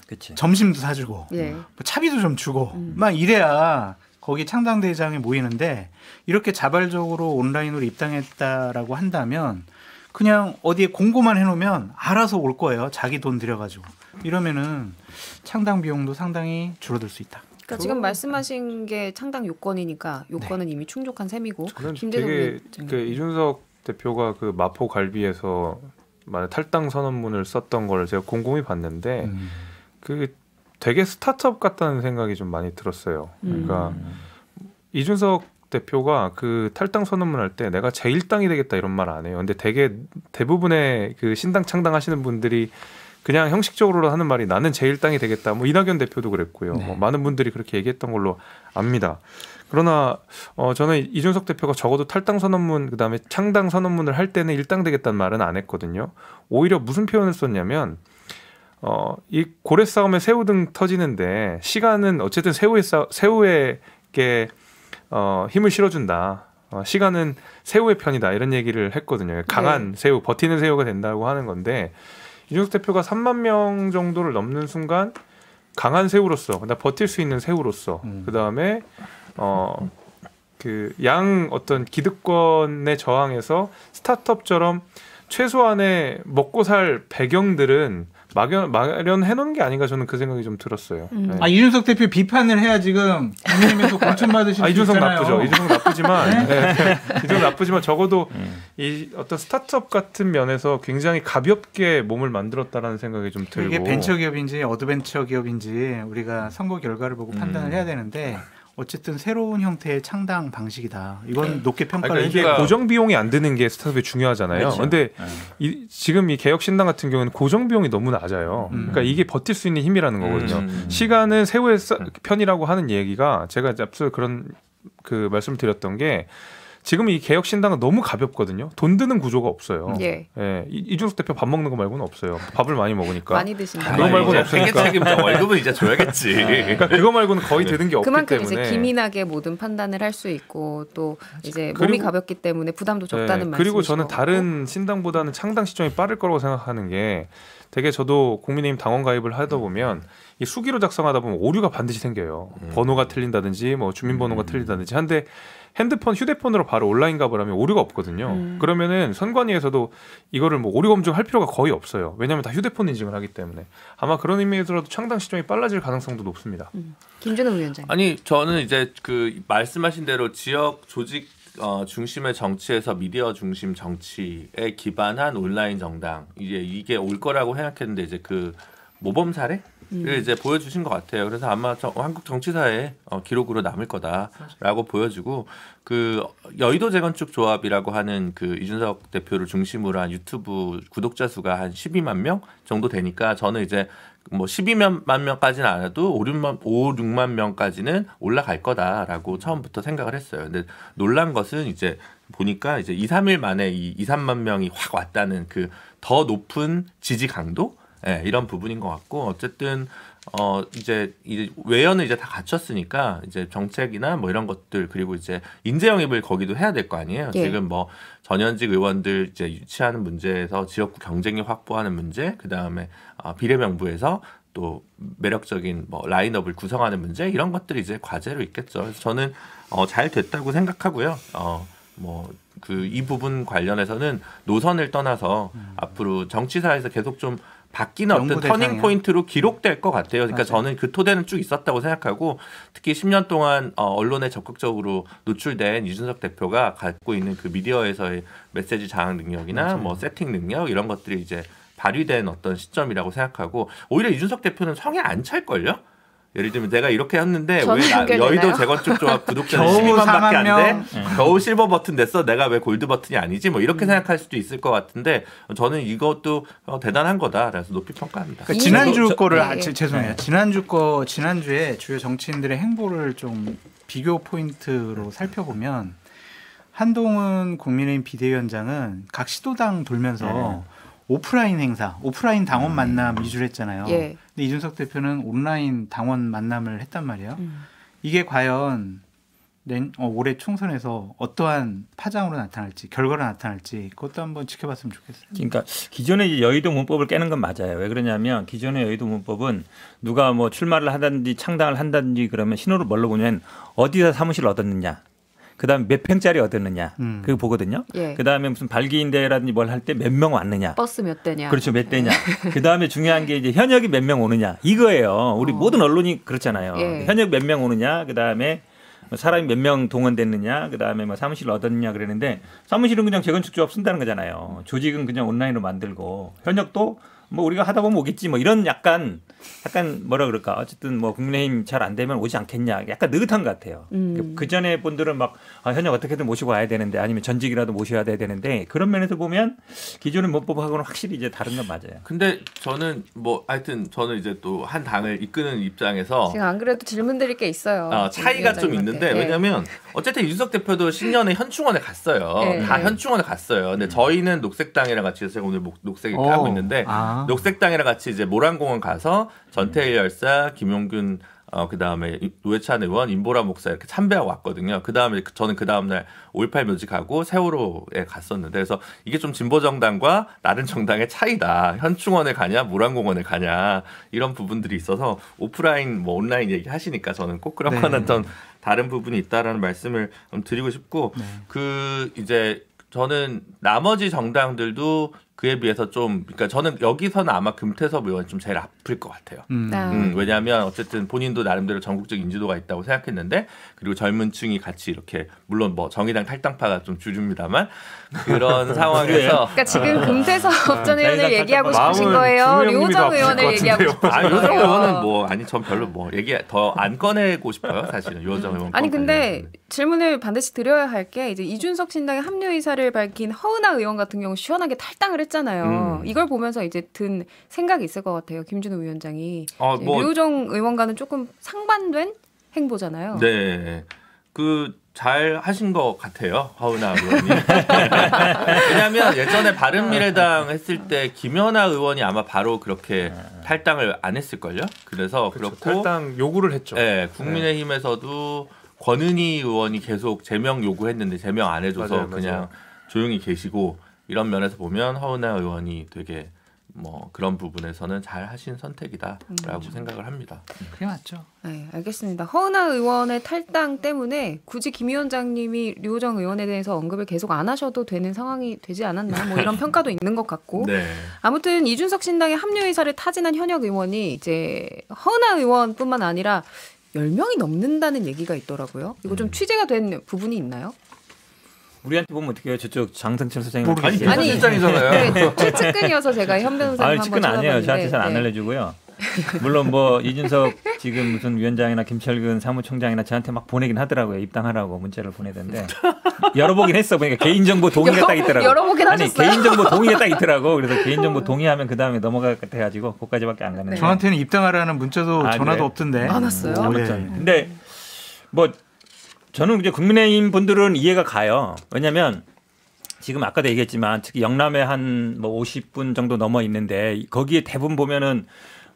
그치. 점심도 사주고 예. 뭐 차비도 좀 주고 막 이래야 거기 창당대회장에 모이는데 이렇게 자발적으로 온라인으로 입당했다라고 한다면 그냥 어디에 공고만 해놓으면 알아서 올 거예요. 자기 돈 들여가지고. 이러면은 창당 비용도 상당히 줄어들 수 있다. 그러니까 지금 말씀하신 게 창당 요건이니까 요건은 이미 충족한 셈이고. 저는 김대중 되게 위원장님. 그 이준석 대표가 그 마포 갈비에서 탈당 선언문을 썼던 걸 제가 곰곰이 봤는데 그 되게 스타트업 같다는 생각이 좀 많이 들었어요. 그러니까 이준석 대표가 그 탈당 선언문 할 때 내가 제1당이 되겠다 이런 말 안 해요. 근데 대부분의 그 신당 창당하시는 분들이 그냥 형식적으로 하는 말이 나는 제1당이 되겠다. 뭐 이낙연 대표도 그랬고요. 네. 뭐 많은 분들이 그렇게 얘기했던 걸로 압니다. 그러나 저는 이준석 대표가 적어도 탈당 선언문 그다음에 창당 선언문을 할 때는 일당 되겠다는 말은 안 했거든요. 오히려 무슨 표현을 썼냐면 이 고래 싸움에 새우 등 터지는데 시간은 어쨌든 새우에게 힘을 실어준다. 시간은 새우의 편이다 이런 얘기를 했거든요. 강한 새우, 버티는 새우가 된다고 하는 건데 이준석 대표가 3만 명 정도를 넘는 순간 강한 새우로서, 버틸 수 있는 새우로서, 그 다음에 그 양 어떤 기득권에 저항해서 스타트업처럼 최소한의 먹고 살 배경들은 마련해 놓은 게 아닌가 저는 그 생각이 좀 들었어요. 네. 아 이준석 대표 비판을 해야 지금 국민의힘에서 공천 받으실 수 이준석 있잖아요. 나쁘죠. 이준석 나쁘지만 이준석 나쁘지만 적어도 이 어떤 스타트업 같은 면에서 굉장히 가볍게 몸을 만들었다라는 생각이 좀 들고 이게 벤처기업인지 어드벤처 기업인지 우리가 선거 결과를 보고 판단을 해야 되는데 어쨌든 새로운 형태의 창당 방식이다. 이건 높게 평가를 그러니까 이게 해줘야 고정 비용이 안 드는 게 스타트업이 중요하잖아요. 그렇죠. 근데 지금 이 개혁 신당 같은 경우는 고정 비용이 너무 낮아요. 그러니까 이게 버틸 수 있는 힘이라는 거거든요. 시간은 새우의 편이라고 하는 얘기가 제가 앞서 그런 그 말씀을 드렸던 게 지금 이 개혁 신당은 너무 가볍거든요. 돈 드는 구조가 없어요. 예. 이준석 대표 밥 먹는 거 말고는 없어요. 밥을 많이 먹으니까. 많이 드신다. 그거 말고는 회계 없으니까. 책임자 월급은 이제 줘야겠지. 그러니까 그거 말고는 거의 드는 게 없기 그만큼 때문에. 이제 기민하게 모든 판단을 할 수 있고 또 이제 그리고- 몸이 가볍기 때문에 부담도 적다는 말씀이시고. 그리고 저는 다른 신당보다는 창당 시점이 빠를 거라고 생각하는 게 되게 저도 국민의힘 당원 가입을 하다 보면 이 수기로 작성하다 보면 오류가 반드시 생겨요. 번호가 틀린다든지 뭐 주민번호가 틀린다든지 한데 휴대폰으로 바로 온라인 가입을 하면 오류가 없거든요. 그러면은 선관위에서도 이거를 뭐 오류 검증할 필요가 거의 없어요. 왜냐하면 다 휴대폰 인증을 하기 때문에 아마 그런 의미에서라도 창당 시점이 빨라질 가능성도 높습니다. 김준호 위원장님. 아니 저는 이제 그 말씀하신 대로 지역 조직 중심의 정치에서 미디어 중심 정치에 기반한 온라인 정당 이게 올 거라고 생각했는데 이제 그 모범 사례를 이제 보여주신 것 같아요. 그래서 아마 한국 정치사에 기록으로 남을 거다라고 보여지고 그 여의도 재건축 조합이라고 하는 그 이준석 대표를 중심으로 한 유튜브 구독자 수가 한 12만 명 정도 되니까 저는 이제 뭐 12만 명까지는 안 해도 5, 6만 명까지는 올라갈 거다라고 처음부터 생각을 했어요. 근데 놀란 것은 이제 보니까 이제 2, 3일 만에 이 2, 3만 명이 확 왔다는 그 더 높은 지지 강도 이런 부분인 것 같고 어쨌든 이제 외연은 이제 다 갖췄으니까 이제 정책이나 뭐 이런 것들 그리고 이제 인재 영입을 거기도 해야 될 거 아니에요. 예. 지금 뭐 전현직 의원들 이제 유치하는 문제에서 지역구 경쟁력 확보하는 문제, 그 다음에 비례명부에서 또 매력적인 뭐 라인업을 구성하는 문제 이런 것들이 이제 과제로 있겠죠. 그래서 저는 잘 됐다고 생각하고요. 뭐 이 부분 관련해서는 노선을 떠나서 앞으로 정치사에서 계속 좀 바뀌는 어떤 터닝 포인트로 기록될 것 같아요. 그러니까 맞아요. 저는 그 토대는 쭉 있었다고 생각하고 특히 10년 동안 언론에 적극적으로 노출된 이준석 대표가 갖고 있는 그 미디어에서의 메시지 장악 능력이나 맞아요. 뭐 세팅 능력 이런 것들이 이제 발휘된 어떤 시점이라고 생각하고 오히려 이준석 대표는 성에 안 찰걸요? 예를 들면 내가 이렇게 했는데 왜 여의도 재건축 조합 구독자는 12만밖에 안 돼? 겨우 실버 버튼 됐어. 내가 왜 골드 버튼이 아니지? 뭐 이렇게 생각할 수도 있을 것 같은데 저는 이것도 대단한 거다. 그래서 높이 평가합니다. 그러니까 지난주 거를 죄송해요. 지난주에 주요 정치인들의 행보를 좀 비교 포인트로 살펴보면 한동훈 국민의힘 비대위원장은 각 시도당 돌면서 오프라인 행사, 오프라인 당원 만남 위주로 했잖아요. 예. 근데 이준석 대표는 온라인 당원 만남을 했단 말이에요. 이게 과연 올해 총선에서 어떠한 파장으로 나타날지, 결과로 나타날지 그것도 한번 지켜봤으면 좋겠어요. 그러니까 기존의 여의도 문법을 깨는 건 맞아요. 왜 그러냐면 기존의 여의도 문법은 누가 뭐 출마를 하든지 창당을 한다든지 그러면 신호를 뭘로 보냐면 어디서 사무실을 얻었느냐. 그다음에 몇 평짜리 얻었느냐 그거 보거든요. 예. 그다음에 무슨 발기인대라든지 뭘 할 때 몇 명 왔느냐. 버스 몇 대냐. 그렇죠. 몇 대냐. 그다음에 중요한 게 이제 현역이 몇 명 오느냐. 이거예요. 우리 모든 언론이 그렇잖아요. 예. 현역 몇 명 오느냐. 그다음에 사람이 몇 명 동원됐느냐. 그다음에 뭐 사무실 얻었느냐 그러는데 사무실은 그냥 재건축 조합 쓴다는 거잖아요. 조직은 그냥 온라인으로 만들고 현역도 뭐 우리가 하다 보면 오겠지 뭐 이런 약간 뭐라 그럴까 어쨌든 뭐 국민의힘 잘 안 되면 오지 않겠냐 약간 느긋한 것 같아요. 그 전에 분들은 막 현역 어떻게든 모시고 와야 되는데 아니면 전직이라도 모셔야 되는데 그런 면에서 보면 기존의 문법하고는 확실히 이제 다른 건 맞아요. 근데 저는 뭐 하여튼 저는 이제 또 한 당을 이끄는 입장에서 지금 안 그래도 질문 드릴 게 있어요. 차이가 좀 있는데 왜냐하면 어쨌든 이준석 대표도 신년에 현충원에 갔어요. 다 현충원에 갔어요. 근데 저희는 녹색당이랑 같이 제가 오늘 녹색 이렇게 하고 있는데 녹색당이랑 같이 이제 모란공원 가서 전태일 열사, 김용균 그다음에 노회찬 의원, 임보라 목사 이렇게 참배하고 왔거든요. 그다음에 저는 그 다음날 5.18 묘지가고 세월호에 갔었는데 그래서 이게 좀 진보정당과 다른 정당의 차이다. 현충원에 가냐 모란공원에 가냐 이런 부분들이 있어서 오프라인 뭐 온라인 얘기 하시니까 저는 꼭 그런 거는 좀 다른 부분이 있다라는 말씀을 드리고 싶고 그 이제 저는 나머지 정당들도 그에 비해서 좀 그러니까 저는 여기서는 아마 금태섭 의원이 좀 제일 아플 것 같아요. 왜냐하면 어쨌든 본인도 나름대로 전국적 인지도가 있다고 생각했는데 그리고 젊은 층이 같이 이렇게 물론 뭐 정의당 탈당파가 좀 주류입니다만 그런 상황에서 그러니까 지금 금태섭 전 의원을 얘기하고 싶으신 거예요? 류호정 의원을 얘기하고 싶으신 거예요? 류호정 의원은 뭐 아니 전 별로 뭐 얘기 더 안 꺼내고 싶어요 사실은 류호정 의원. 아니 근데 질문을 반드시 드려야 할 게 이제 이준석 신당의 합류 의사를 밝힌 허은하 의원 같은 경우 시원하게 탈당을 했잖아요. 이걸 보면서 이제 든 생각이 있을 것 같아요. 김준우 위원장이 류호정 의원과는 조금 상반된 행보잖아요. 네, 잘 하신 것 같아요, 허은하 의원이. 왜냐하면 예전에 바른미래당 했을 때 김연아 의원이 아마 바로 그렇게 탈당을 안 했을걸요. 그래서 그렇죠. 그렇고 탈당 요구를 했죠. 네, 국민의힘에서도 권은희 의원이 계속 제명 요구했는데 제명 안 해줘서 그냥 조용히 계시고 이런 면에서 보면 허은하 의원이 되게 뭐 그런 부분에서는 잘 하신 선택이다라고 생각을 합니다. 그게 맞죠. 네, 알겠습니다. 허은하 의원의 탈당 때문에 굳이 김 위원장님이 류호정 의원에 대해서 언급을 계속 안 하셔도 되는 상황이 되지 않았나 뭐 이런 평가도 있는 것 같고 아무튼 이준석 신당의 합류 의사를 타진한 현역 의원이 이제 허은하 의원뿐만 아니라 10명이 넘는다는 얘기가 있더라고요. 이거 좀 취재가 된 부분이 있나요? 우리한테 보면 어떻게 해요? 저쪽 장성철 소장님 아니 실장이잖아요. 최측근이어서 제가 현 변호사님 한번 측근 아니에요. 저한테 잘 안 알려주고요. 물론 뭐 이준석 지금 무슨 위원장이나 김철근 사무총장이나 저한테 막 보내긴 하더라고요. 입당하라고 문자를 보내던데 열어보긴 했어. 보니까 개인정보 동의가 딱 있더라고. 열어보긴 하셨어요? 개인정보 동의가 딱 있더라고. 그래서 개인정보 동의하면 그 다음에 넘어갈 것 같아가지고 그까지밖에 안 가는데. 저한테는 입당하라는 문자도 전화도 그래? 없던데. 안 왔어요? 근데 뭐 저는 이제 국민의힘 분들은 이해가 가요. 왜냐하면 지금 아까도 얘기했지만 특히 영남에 한 뭐 50분 정도 넘어 있는데 거기에 대부분 보면은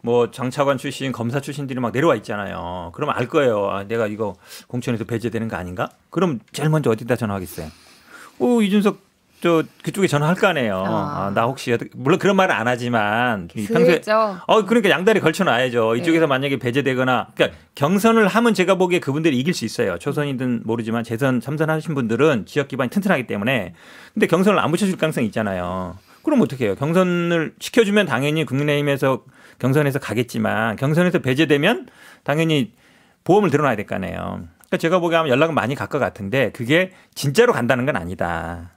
뭐 장차관 출신 검사 출신들이 막 내려와 있잖아요. 그러면 알 거예요. 아, 내가 이거 공천에서 배제되는 거 아닌가? 그럼 제일 먼저 어디다 전화하겠어요? 이준석 저 그쪽에 전화할 거 아니에요. 나 혹시 물론 그런 말은 안 하지만 평소에 그러니까 양다리 걸쳐놔야죠. 이쪽에서 만약에 배제되거나 그러니까 경선을 하면 제가 보기에 그분들이 이길 수 있어요. 초선이든 모르지만 재선 삼선하신 분들은 지역 기반이 튼튼하기 때문에 근데 경선을 안 붙여줄 가능성이 있잖아요. 그럼 어떻게 해요? 경선을 시켜주면 당연히 국민의힘에서 경선에서 가겠지만 경선에서 배제되면 당연히 보험을 들어놔야 될 거 아니에요. 그러니까 제가 보기에 하면 연락은 많이 갈 것 같은데 그게 진짜로 간다는 건 아니다.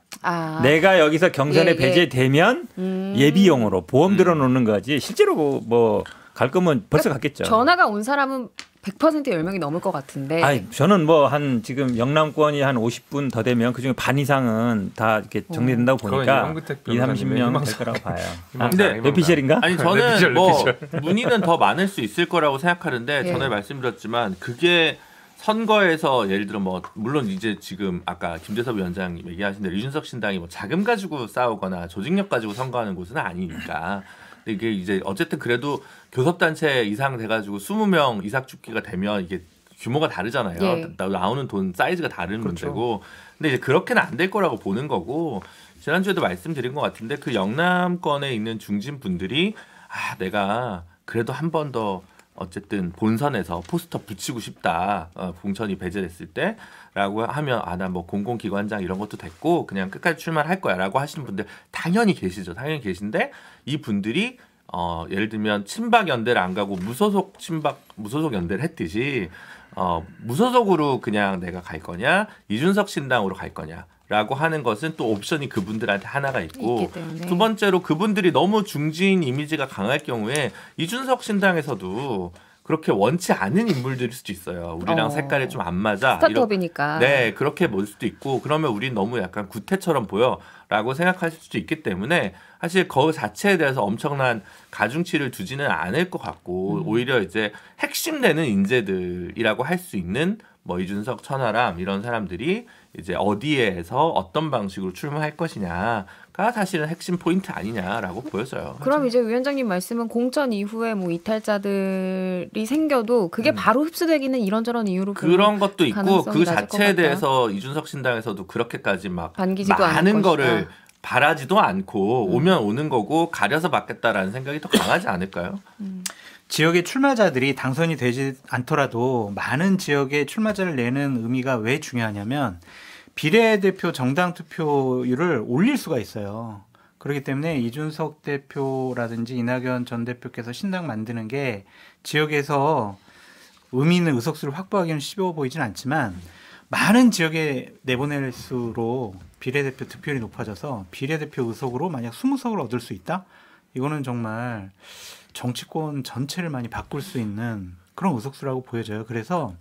내가 여기서 경선에 배제되면 예비용으로 보험 들어놓는 거지 실제로 뭐 갈 거면 벌써 갔겠죠. 전화가 온 사람은 100% 10명이 넘을 것 같은데. 저는 뭐 한 지금 영남권이 한 50분 더 되면 그중에 반 이상은 다 이렇게 정리된다고 보니까 20-30명 될 거라고 봐요. 근데 뇌피셜인가? 아니 저는 뭐 문의는 더 많을 수 있을 거라고 생각하는데 전에 말씀드렸지만 그게 선거에서 예를 들어 뭐 물론 이제 지금 아까 김재섭 위원장 얘기하신 대로 이준석 신당이 뭐 자금 가지고 싸우거나 조직력 가지고 선거하는 곳은 아니니까 이게 이제 어쨌든 그래도 교섭단체 이상 돼가지고 20명 이삭 죽기가 되면 이게 규모가 다르잖아요. 나오는 돈 사이즈가 다른 문제고 근데 이제 그렇게는 안 될 거라고 보는 거고 지난주에도 말씀드린 것 같은데 그 영남권에 있는 중진 분들이 내가 그래도 한 번 더 어쨌든 본선에서 포스터 붙이고 싶다. 공천이 배제됐을 때라고 하면 나 뭐 공공기관장 이런 것도 됐고 그냥 끝까지 출마를 할 거야라고 하시는 분들 당연히 계시죠. 당연히 계신데 이 분들이 예를 들면 친박 연대를 안 가고 무소속 연대를 했듯이 무소속으로 그냥 내가 갈 거냐 이준석 신당으로 갈 거냐. 라고 하는 것은 또 옵션이 그분들한테 하나가 있고 두 번째로 그분들이 너무 중진 이미지가 강할 경우에 이준석 신당에서도 그렇게 원치 않은 인물들일 수도 있어요. 우리랑 색깔이 좀 안 맞아. 스타트업이니까. 네, 그렇게 볼 수도 있고 그러면 우린 너무 약간 구태처럼 보여라고 생각하실 수도 있기 때문에 사실 그 자체에 대해서 엄청난 가중치를 두지는 않을 것 같고 오히려 이제 핵심되는 인재들이라고 할 수 있는 뭐 이준석, 천하람 이런 사람들이 이제 어디에서 어떤 방식으로 출마할 것이냐가 사실은 핵심 포인트 아니냐라고 보여져요. 그럼 이제 위원장님 말씀은 공천 이후에 뭐 이탈자들이 생겨도 그게 바로 흡수되기는 이런저런 이유로 그런 것도 있고 그 자체에 대해서 이준석 신당에서도 그렇게까지 막 많은 거를 바라지도 않고 오면 오는 거고 가려서 받겠다라는 생각이 더 강하지 않을까요? 지역의 출마자들이 당선이 되지 않더라도 많은 지역의 출마자를 내는 의미가 왜 중요하냐면 비례대표 정당 투표율을 올릴 수가 있어요. 그렇기 때문에 이준석 대표라든지 이낙연 전 대표께서 신당 만드는 게 지역에서 의미 있는 의석수를 확보하기는 쉬워 보이진 않지만 많은 지역에 내보낼수록 비례대표 득표율이 높아져서 비례대표 의석으로 만약 20석을 얻을 수 있다? 이거는 정말 정치권 전체를 많이 바꿀 수 있는 그런 의석수라고 보여져요. 그래서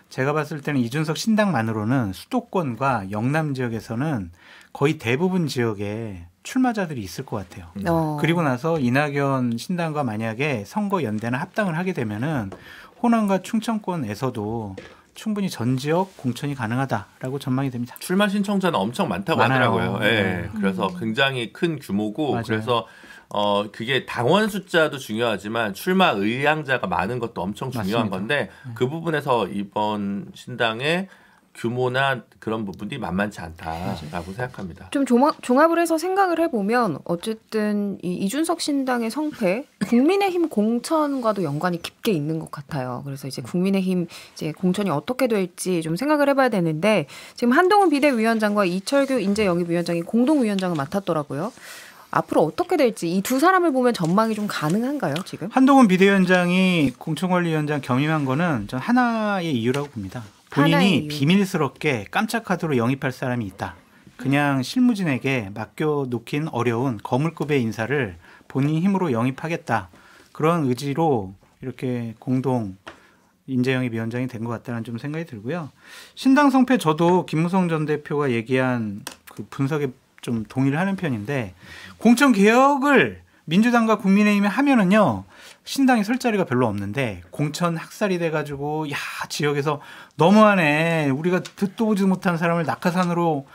제가 봤을 때는 이준석 신당만으로는 수도권과 영남 지역에서는 거의 대부분 지역에 출마자들이 있을 것 같아요. 그리고 나서 이낙연 신당과 만약에 선거 연대나 합당을 하게 되면은 호남과 충청권에서도 충분히 전 지역 공천이 가능하다라고 전망이 됩니다. 출마 신청자는 엄청 많다고 하더라고요. 네. 그래서 굉장히 큰 규모고 맞아요. 그래서 그게 당원 숫자도 중요하지만 출마 의향자가 많은 것도 엄청 중요한 맞습니다. 건데 그 부분에서 이번 신당의 규모나 그런 부분이 만만치 않다라고 생각합니다. 좀 종합을 해서 생각을 해보면 어쨌든 이 이준석 신당의 성패, 국민의힘 공천과도 연관이 깊게 있는 것 같아요. 그래서 이제 국민의힘 이제 공천이 어떻게 될지 좀 생각을 해봐야 되는데 지금 한동훈 비대위원장과 이철규 인재영입위원장이 공동위원장을 맡았더라고요. 앞으로 어떻게 될지 이 두 사람을 보면 전망이 좀 가능한가요, 지금? 한동훈 비대위원장이 공천관리위원장 겸임한 거는 전 하나의 이유라고 봅니다. 본인이 비밀스럽게 깜짝 카드로 영입할 사람이 있다. 그냥 실무진에게 맡겨놓긴 어려운 거물급의 인사를 본인 힘으로 영입하겠다. 그런 의지로 이렇게 공동 인재영입위원장이 된 것 같다는 좀 생각이 들고요. 신당 성패 저도 김무성 전 대표가 얘기한 그 분석에 좀 동의를 하는 편인데 공천 개혁을 민주당과 국민의힘이 하면은요 신당이 설 자리가 별로 없는데 공천 학살이 돼가지고 야 지역에서 너무하네 우리가 듣도 보지 못한 사람을 낙하산으로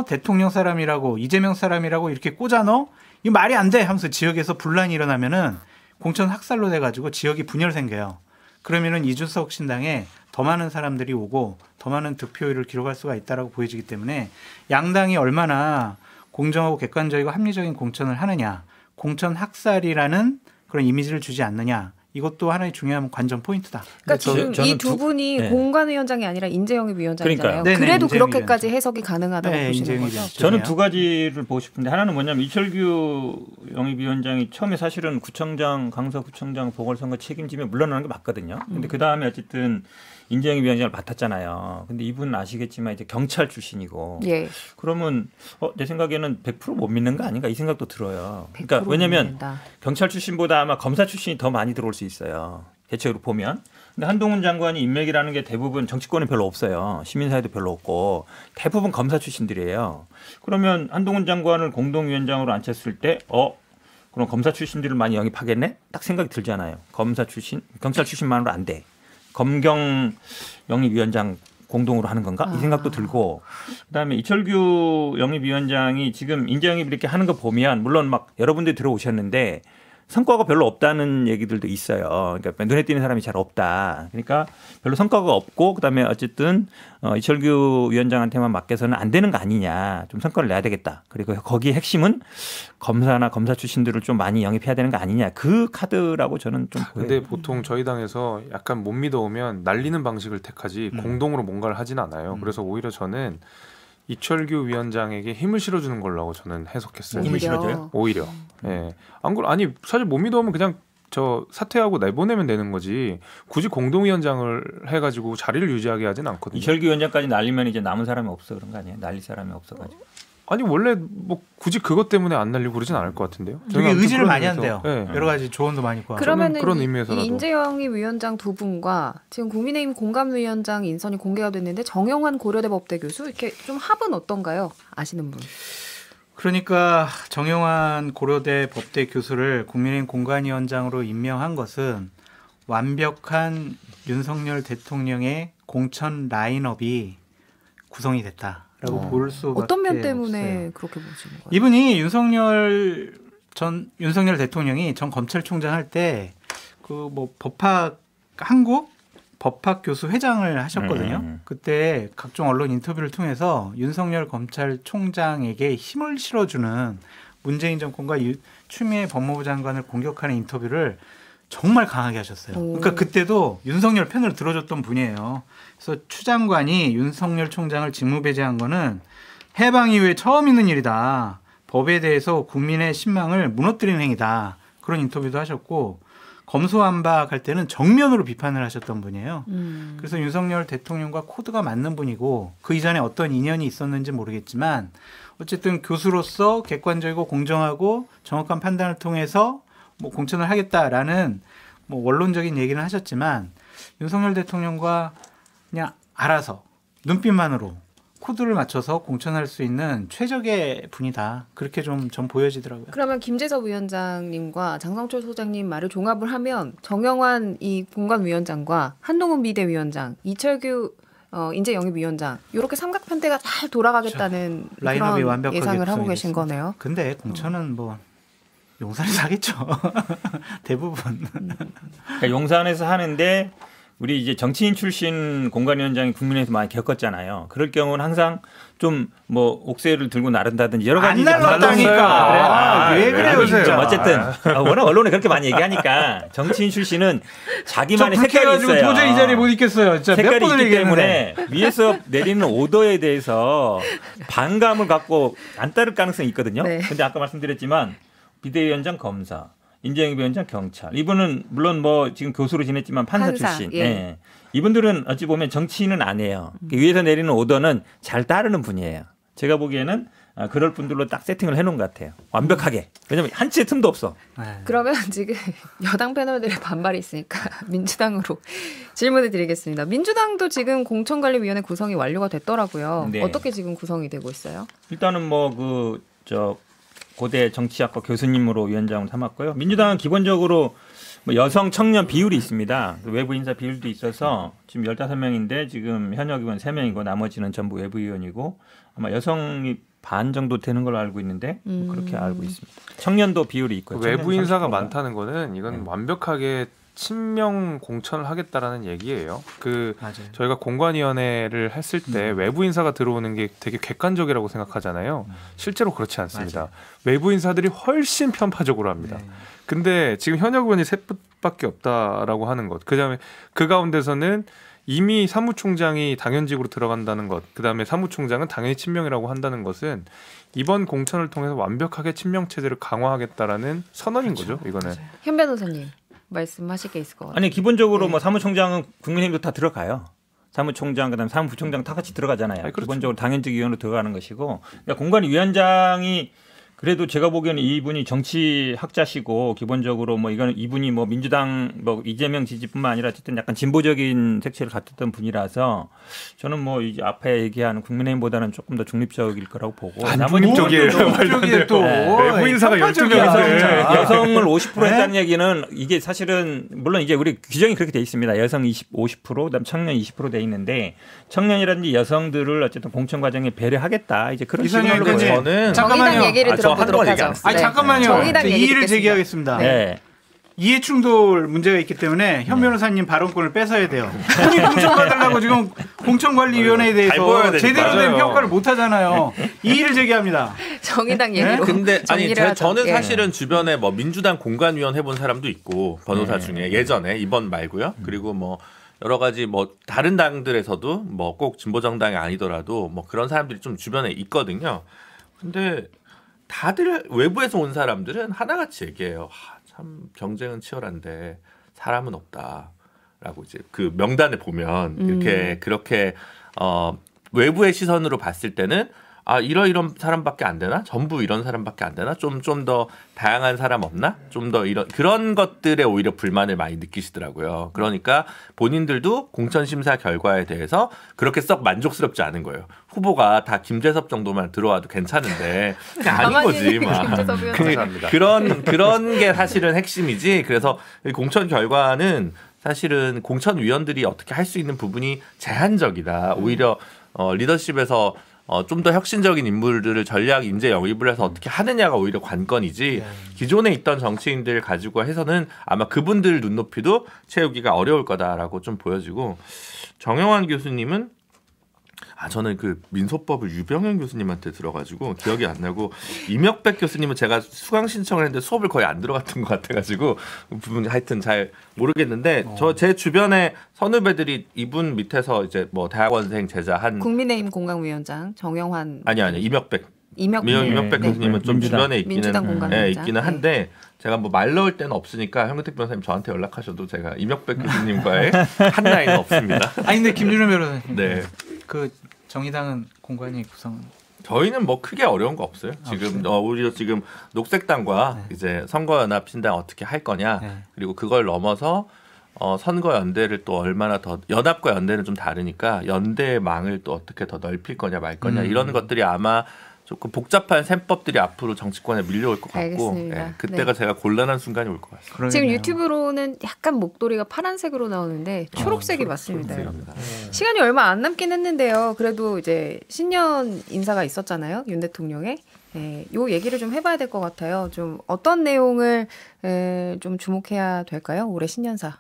대통령 사람이라고 이재명 사람이라고 이렇게 꽂아 넣어 이거 말이 안 돼 하면서 지역에서 분란이 일어나면은 공천 학살로 돼가지고 지역이 분열 생겨요. 그러면은 이준석 신당에 더 많은 사람들이 오고 더 많은 득표율을 기록할 수가 있다라고 보여지기 때문에 양당이 얼마나 공정하고 객관적이고 합리적인 공천을 하느냐, 공천 학살이라는 그런 이미지를 주지 않느냐, 이것도 하나의 중요한 관전 포인트다. 그러니까 지금 이 두 분이 네. 공관위원장이 아니라 인재영입위원장이잖아요. 네네, 그래도 인재영입위원장. 그렇게까지 해석이 가능하다고 네, 보시는 거죠? 저는 두 가지를 보고 싶은데 하나는 뭐냐면 이철규 영입위원장이 처음에 사실은 구청장, 강서구청장 보궐선거 책임지며 물러나는 게 맞거든요. 근데 그 다음에 어쨌든 인재영입위원장을 맡았잖아요. 근데 이분 아시겠지만 이제 경찰 출신이고 예. 그러면 내 생각에는 100% 못 믿는 거 아닌가 이 생각도 들어요. 그러니까 왜냐하면 경찰 출신보다 아마 검사 출신이 더 많이 들어올 수 있어요. 대체적으로 보면. 근데 한동훈 장관이 인맥이라는 게 대부분 정치권에 별로 없어요. 시민사회도 별로 없고 대부분 검사 출신들이에요. 그러면 한동훈 장관을 공동위원장으로 앉혔을 때 그럼 검사 출신들을 많이 영입하겠네? 딱 생각이 들잖아요. 검사 출신, 경찰 출신만으로 안 돼. 검경 영입위원장 공동으로 하는 건가? 이 생각도 들고 그다음에 이철규 영입위원장이 지금 인재영입 이렇게 하는 거 보면 물론 막 여러분들이 들어오셨는데 성과가 별로 없다는 얘기들도 있어요. 그러니까 눈에 띄는 사람이 잘 없다. 그러니까 별로 성과가 없고 그다음에 어쨌든 이철규 위원장한테만 맡겨서는 안 되는 거 아니냐. 좀 성과를 내야 되겠다. 그리고 거기 핵심은 검사나 검사 출신들을 좀 많이 영입해야 되는 거 아니냐. 그 카드라고 저는 좀 보여요. 근데 보통 저희 당에서 약간 못 믿어오면 날리는 방식을 택하지 공동으로 뭔가를 하진 않아요. 그래서 오히려 저는 이철규 위원장에게 힘을 실어주는 걸로 저는 해석했어요. 힘을 실어줘요? 오히려. 예. 아니 사실 못 믿어오면 그냥 저 사퇴하고 내보내면 되는 거지. 굳이 공동위원장을 해가지고 자리를 유지하게 하진 않거든요. 이철규 위원장까지 날리면 이제 남은 사람이 없어 그런 거 아니에요? 날릴 사람이 없어가지고. 아니 원래 뭐 굳이 그것 때문에 안 날리고 그러진 않을 것 같은데요. 되게 의지를 많이 의미에서, 한대요. 네. 여러 가지 조언도 많이 구하고. 그러면은 그런 의미에서라도. 인재영입위원장 두 분과 지금 국민의힘 공감위원장 인선이 공개가 됐는데 정영환 고려대 법대 교수 이렇게 좀 합은 어떤가요? 아시는 분? 그러니까 정영환 고려대 법대 교수를 국민의힘 공관위원장으로 임명한 것은 완벽한 윤석열 대통령의 공천 라인업이 구성이 됐다라고 볼 수밖에 어떤 면 때문에 없어요. 그렇게 보시는 거예요? 이분이 윤석열 대통령이 전 검찰총장 할 때 그 뭐 한국 법학 교수 회장을 하셨거든요. 그때 각종 언론 인터뷰를 통해서 윤석열 검찰총장에게 힘을 실어주는 문재인 정권과 추미애 법무부 장관을 공격하는 인터뷰를 정말 강하게 하셨어요. 그러니까 그때도 윤석열 편을 들어줬던 분이에요. 그래서 추 장관이 윤석열 총장을 직무배제한 거는 해방 이후에 처음 있는 일이다. 법에 대해서 국민의 신망을 무너뜨리는 행위다. 그런 인터뷰도 하셨고 검수완박할 때는 정면으로 비판을 하셨던 분이에요. 그래서 윤석열 대통령과 코드가 맞는 분이고 그 이전에 어떤 인연이 있었는지 모르겠지만 어쨌든 교수로서 객관적이고 공정하고 정확한 판단을 통해서 뭐 공천을 하겠다라는 뭐 원론적인 얘기는 하셨지만 윤석열 대통령과 그냥 알아서 눈빛만으로 코드를 맞춰서 공천할 수 있는 최적의 분이다. 그렇게 좀 보여지더라고요. 그러면 김재섭 위원장님과 장성철 소장님 말을 종합을 하면 정영환 이 공관위원장과 한동훈 비대위원장, 이철규 인재영입위원장 이렇게 삼각편대가 잘 돌아가겠다는 라인업이 그런 완벽하게 예상을 하고 계신 구성이 거네요. 근데 공천은 뭐 용산에서 하겠죠. 대부분. 그러니까 용산에서 하는데 우리 이제 정치인 출신 공관위원장이 국민에서 많이 겪었잖아요. 그럴 경우는 항상 좀 뭐 옥새를 들고 나른다든지 여러 가지 안 날랐다니까. 왜 그래요, 진짜. 어쨌든 워낙 언론에 그렇게 많이 얘기하니까 정치인 출신은 자기만의 색깔이 있어요. 도저히 이 자리에 못 있겠어요. 진짜 몇 색깔이 번을 있기 얘기했는데. 때문에 위에서 내리는 오더에 대해서 반감을 갖고 안 따를 가능성이 있거든요. 네. 근데 아까 말씀드렸지만 비대위원장 검사, 인재영입위원장 경찰. 이분은 물론 뭐 지금 교수로 지냈지만 판사 출신. 예. 예. 이분들은 어찌 보면 정치인은 아니에요. 위에서 내리는 오더는 잘 따르는 분이에요. 제가 보기에는 그럴 분들로 딱 세팅을 해놓은 것 같아요. 완벽하게. 왜냐하면 한치의 틈도 없어. 그러면 지금 여당 패널들의 반발이 있으니까 민주당으로 질문을 드리겠습니다. 민주당도 지금 공천관리위원회 구성이 완료가 됐더라고요. 네. 어떻게 지금 구성이 되고 있어요? 일단은 고대 정치학과 교수님으로 위원장을 삼았고요. 민주당은 기본적으로 여성 청년 비율이 있습니다. 외부 인사 비율도 있어서 지금 15명인데 지금 현역 의원 3명이고 나머지는 전부 외부 의원이고 아마 여성이 반 정도 되는 걸로 알고 있는데 그렇게 알고 있습니다. 청년도 비율이 있고요. 외부 청년 인사가 30%가. 많다는 거는 이건 완벽하게 친명 공천을 하겠다라는 얘기예요. 맞아요. 저희가 공관위원회를 했을 때 외부 인사가 들어오는 게 되게 객관적이라고 생각하잖아요. 실제로 그렇지 않습니다. 맞아요. 외부 인사들이 훨씬 편파적으로 합니다. 네. 근데 지금 현역 의원이 3분밖에 없다라고 하는 것. 그다음에 그 가운데서는 이미 사무총장이 당연직으로 들어간다는 것. 그다음에 사무총장은 당연히 친명이라고 한다는 것은 이번 공천을 통해서 완벽하게 친명 체제를 강화하겠다라는 선언인 거죠. 이거는. 현 변호사님 말씀하실 게 있을 것 같아요. 아니 기본적으로 사무총장은 국민의힘도 다 들어가요. 사무총장 그다음 사무부총장 다 같이 들어가잖아요. 그렇죠. 기본적으로 당연직 위원으로 들어가는 것이고 그러니까 공관위원장이 그래도 제가 보기에는 이분이 정치학자시고 기본적으로 이분이 민주당 이재명 지지뿐만 아니라 어쨌든 약간 진보적인 색채를 갖췄던 분이라서 저는 이제 앞에 얘기하는 국민의힘보다는 조금 더 중립적일 거라고 보고 중립적이에요. 중립적이에 또 외부 인사가 12명인데 여성을 50% 했다는 얘기는 이게 사실은 물론 이제 우리 규정이 그렇게 돼 있습니다. 여성 50%, 그다음 청년 20% 돼 있는데 청년이라든지 여성들을 어쨌든 공천 과정에 배려하겠다. 이제 그런 이상형 시그널로 의원님, 보여요. 잠깐만요. 얘기를 들어보도록 하죠. 아니 잠깐만요. 정의당 얘기 이의를 듣겠습니다. 제기하겠습니다. 네. 이해충돌 문제가 있기 때문에 현 변호사님 발언권을 뺏어야 돼요. 본인 공천 받으려고 지금 공천관리위원회에 대해서 제대로 된 평가를 못 하잖아요. 이의를 제기합니다. 정의당 얘기로. 근데 아니 정리를 하죠. 저는 예. 사실은 주변에 민주당 공관위원 해본 사람도 있고 변호사 중에 예전에 이번 말고요. 그리고 여러 가지 다른 당들에서도 꼭 진보 정당이 아니더라도 그런 사람들이 좀 주변에 있거든요. 근데 다들 외부에서 온 사람들은 하나같이 얘기해요. 참 경쟁은 치열한데 사람은 없다라고 이제 그 명단에 보면 이렇게 그렇게 외부의 시선으로 봤을 때는 이런 사람밖에 안 되나? 전부 이런 사람밖에 안 되나? 좀 더 다양한 사람 없나? 좀 더 그런 것들에 오히려 불만을 많이 느끼시더라고요. 그러니까 본인들도 공천 심사 결과에 대해서 그렇게 썩 만족스럽지 않은 거예요. 후보가 다 김재섭 정도만 들어와도 괜찮은데 아닌 거지. 그런 게 사실은 핵심이지. 그래서 공천 결과는 사실은 공천위원들이 어떻게 할 수 있는 부분이 제한적이다. 오히려 리더십에서 좀 더 혁신적인 인물들을 전략 인재 영입을 해서 어떻게 하느냐가 오히려 관건이지 기존에 있던 정치인들 가지고 해서는 아마 그분들 눈높이도 채우기가 어려울 거다라고 좀 보여지고 정영환 교수님은 저는 그 민소법을 유병현 교수님한테 들어가지고 기억이 안 나고 임혁백 교수님은 제가 수강 신청을 했는데 수업을 거의 안 들어갔던 것 같아가지고 부분 하여튼 잘 모르겠는데 제 주변에 선후배들이 이분 밑에서 이제 대학원생 제자 한 국민의힘 공강위원장 정영환 아니 임혁백 임혁백 교수님은 좀 주변에 민주당 공강위원장 있기는 한데 제가 말 넣을 때는 없으니까 현근택 변호사님 저한테 연락하셔도 제가 임혁백 교수님과의 한 라인은 없습니다. 아니 근데 김준호 변호사님, 네. 그 정의당은 공관위 구성 저희는 크게 어려운 거 없어요. 지금 오히려 지금 녹색당과 이제 선거연합 신당 어떻게 할 거냐 그리고 그걸 넘어서 선거 연대를 또 얼마나 더 연합과 연대는 좀 다르니까 연대의 망을 또 어떻게 더 넓힐 거냐 말 거냐 이런 것들이 아마 조금 복잡한 셈법들이 앞으로 정치권에 밀려올 것 같고 그때가 제가 곤란한 순간이 올 것 같습니다. 지금 유튜브로는 약간 목도리가 파란색으로 나오는데 초록색이 맞습니다. 여러분. 시간이 얼마 안 남긴 했는데요. 그래도 이제 신년 인사가 있었잖아요. 윤 대통령의. 요 얘기를 좀 해봐야 될 것 같아요. 좀 어떤 내용을 좀 주목해야 될까요? 올해 신년사.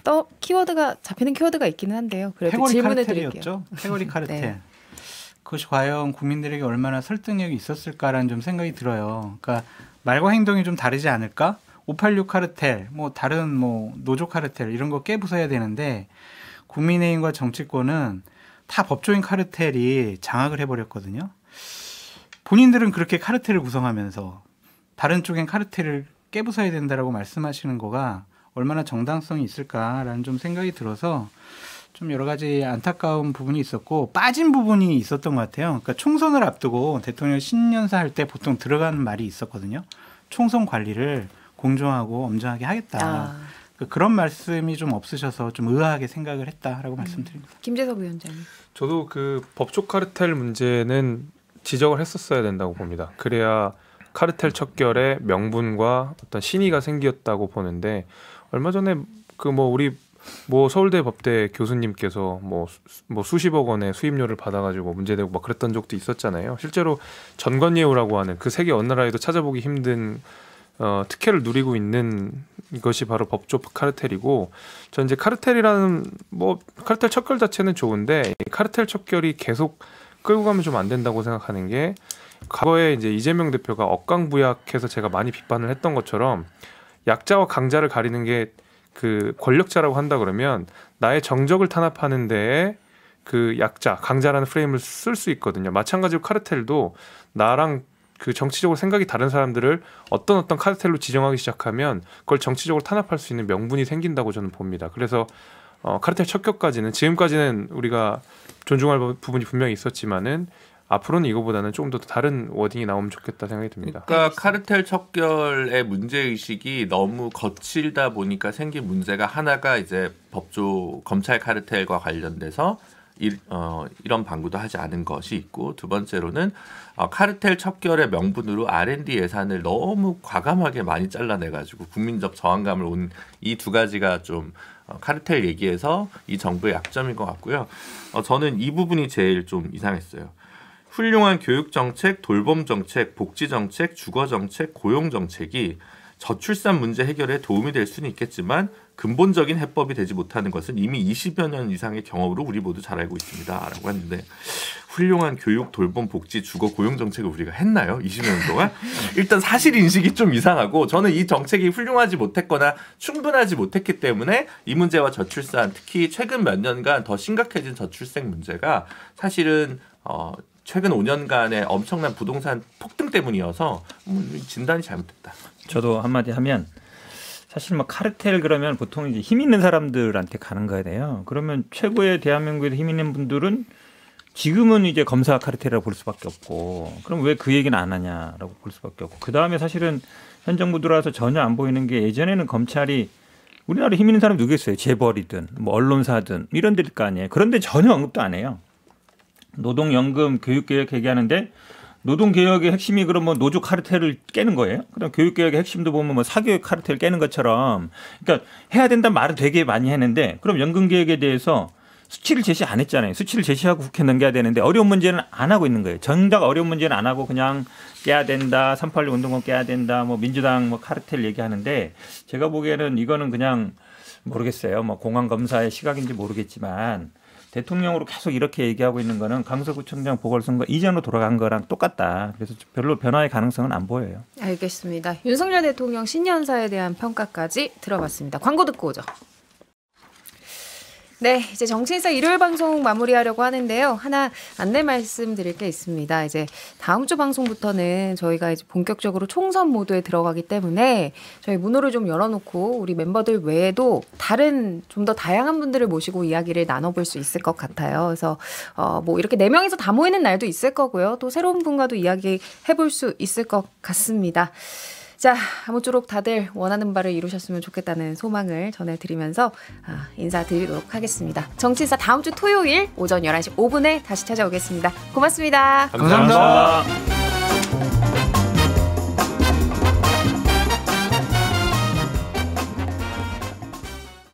또 키워드가 잡히는 키워드가 있기는 한데요. 그래도 패거리 질문을 카르텔이었죠. 드릴게요. 패거리 카르텔. 네. 그것이 과연 국민들에게 얼마나 설득력이 있었을까라는 좀 생각이 들어요. 그러니까 말과 행동이 좀 다르지 않을까? 586 카르텔, 다른 노조 카르텔 이런 거 깨부숴야 되는데 국민의힘과 정치권은 다 법조인 카르텔이 장악을 해버렸거든요. 본인들은 그렇게 카르텔을 구성하면서 다른 쪽엔 카르텔을 깨부숴야 된다라고 말씀하시는 거가 얼마나 정당성이 있을까라는 좀 생각이 들어서 좀 여러 가지 안타까운 부분이 있었고 빠진 부분이 있었던 것 같아요. 그러니까 총선을 앞두고 대통령 신년사 할 때 보통 들어가는 말이 있었거든요. 총선 관리를 공정하고 엄정하게 하겠다. 그런 말씀이 좀 없으셔서 좀 의아하게 생각을 했다라고 말씀드립니다. 김재석 위원장님. 저도 그 법조 카르텔 문제는 지적을 했었어야 된다고 봅니다. 그래야 카르텔 척결의 명분과 어떤 신의가 생겼다고 보는데 얼마 전에 우리 서울대 법대 교수님께서 수십억 원의 수임료를 받아가지고 문제되고 막 그랬던 적도 있었잖아요. 실제로 전관예우라고 하는 그 세계 어느 나라에도 찾아보기 힘든 특혜를 누리고 있는 것이 바로 법조 카르텔이고, 전 이제 카르텔이라는 카르텔 척결 자체는 좋은데 카르텔 척결이 계속 끌고 가면 좀 안 된다고 생각하는 게, 과거에 이제 이재명 대표가 억강부약해서 제가 많이 비판을 했던 것처럼 약자와 강자를 가리는 게 그 권력자라고 한다 그러면 나의 정적을 탄압하는 데에 그 약자, 강자라는 프레임을 쓸 수 있거든요. 마찬가지로 카르텔도 나랑 그 정치적으로 생각이 다른 사람들을 어떤 카르텔로 지정하기 시작하면 그걸 정치적으로 탄압할 수 있는 명분이 생긴다고 저는 봅니다. 그래서 카르텔 척결까지는, 지금까지는 우리가 존중할 부분이 분명히 있었지만은 앞으로는 이거보다는 조금 더 다른 워딩이 나오면 좋겠다 생각이 듭니다. 그러니까 카르텔 척결의 문제의식이 너무 거칠다 보니까 생긴 문제가, 하나가 이제 법조 검찰 카르텔과 관련돼서 이런 방구도 하지 않은 것이 있고, 두 번째로는 카르텔 척결의 명분으로 R&D 예산을 너무 과감하게 많이 잘라내가지고 국민적 저항감을 온 이 두 가지가 좀 카르텔 얘기에서 이 정부의 약점인 것 같고요. 저는 이 부분이 제일 좀 이상했어요. 훌륭한 교육정책, 돌봄정책, 복지정책, 주거정책, 고용정책이 저출산 문제 해결에 도움이 될 수는 있겠지만 근본적인 해법이 되지 못하는 것은 이미 20여 년 이상의 경험으로 우리 모두 잘 알고 있습니다. 라고 했는데, 훌륭한 교육, 돌봄, 복지, 주거, 고용정책을 우리가 했나요? 20여 년 동안? 일단 사실인식이 좀 이상하고, 저는 이 정책이 훌륭하지 못했거나 충분하지 못했기 때문에 이 문제와 저출산, 특히 최근 몇 년간 더 심각해진 저출생 문제가 사실은 최근 5년간의 엄청난 부동산 폭등 때문이어서 진단이 잘못됐다. 저도 한마디 하면, 사실 카르텔 그러면 보통 이제 힘 있는 사람들한테 가는 거예요. 그러면 최고의 대한민국에서 힘 있는 분들은 지금은 이제 검사 카르텔이라고 볼 수밖에 없고, 그럼 왜 그 얘기는 안 하냐라고 볼 수밖에 없고, 그 다음에 사실은 현 정부 들어와서 전혀 안 보이는 게, 예전에는 검찰이 우리나라에 힘 있는 사람이 누구겠어요? 재벌이든 언론사든 이런 데일 거 아니에요. 그런데 전혀 언급도 안 해요. 노동연금, 교육개혁 얘기하는데, 노동개혁의 핵심이 그러면 노조 카르텔을 깨는 거예요? 그다음 교육개혁의 핵심도 보면 사교육 카르텔 깨는 것처럼, 그러니까 해야 된다는 말을 되게 많이 했는데, 그럼 연금개혁에 대해서 수치를 제시 안 했잖아요. 수치를 제시하고 국회 넘겨야 되는데 어려운 문제는 안 하고 있는 거예요. 정작 어려운 문제는 안 하고 그냥 깨야 된다, 3.86 운동권 깨야 된다, 민주당 카르텔 얘기하는데, 제가 보기에는 이거는 그냥 모르겠어요. 공안검사의 시각인지 모르겠지만 대통령으로 계속 이렇게 얘기하고 있는 거는 강서구청장 보궐선거 이전으로 돌아간 거랑 똑같다. 그래서 별로 변화의 가능성은 안 보여요. 알겠습니다. 윤석열 대통령 신년사에 대한 평가까지 들어봤습니다. 광고 듣고 오죠. 네, 이제 정치인사 일요일 방송 마무리하려고 하는데요. 하나 안내 말씀드릴 게 있습니다. 이제 다음 주 방송부터는 저희가 이제 본격적으로 총선 모드에 들어가기 때문에 저희 문호를 좀 열어놓고 우리 멤버들 외에도 다른 좀 더 다양한 분들을 모시고 이야기를 나눠볼 수 있을 것 같아요. 그래서 이렇게 4명이서 다 모이는 날도 있을 거고요. 또 새로운 분과도 이야기 해볼 수 있을 것 같습니다. 자, 아무쪼록 다들 원하는 바를 이루셨으면 좋겠다는 소망을 전해드리면서 인사드리도록 하겠습니다. 정치인사 다음 주 토요일 오전 11시 5분에 다시 찾아오겠습니다. 고맙습니다. 감사합니다.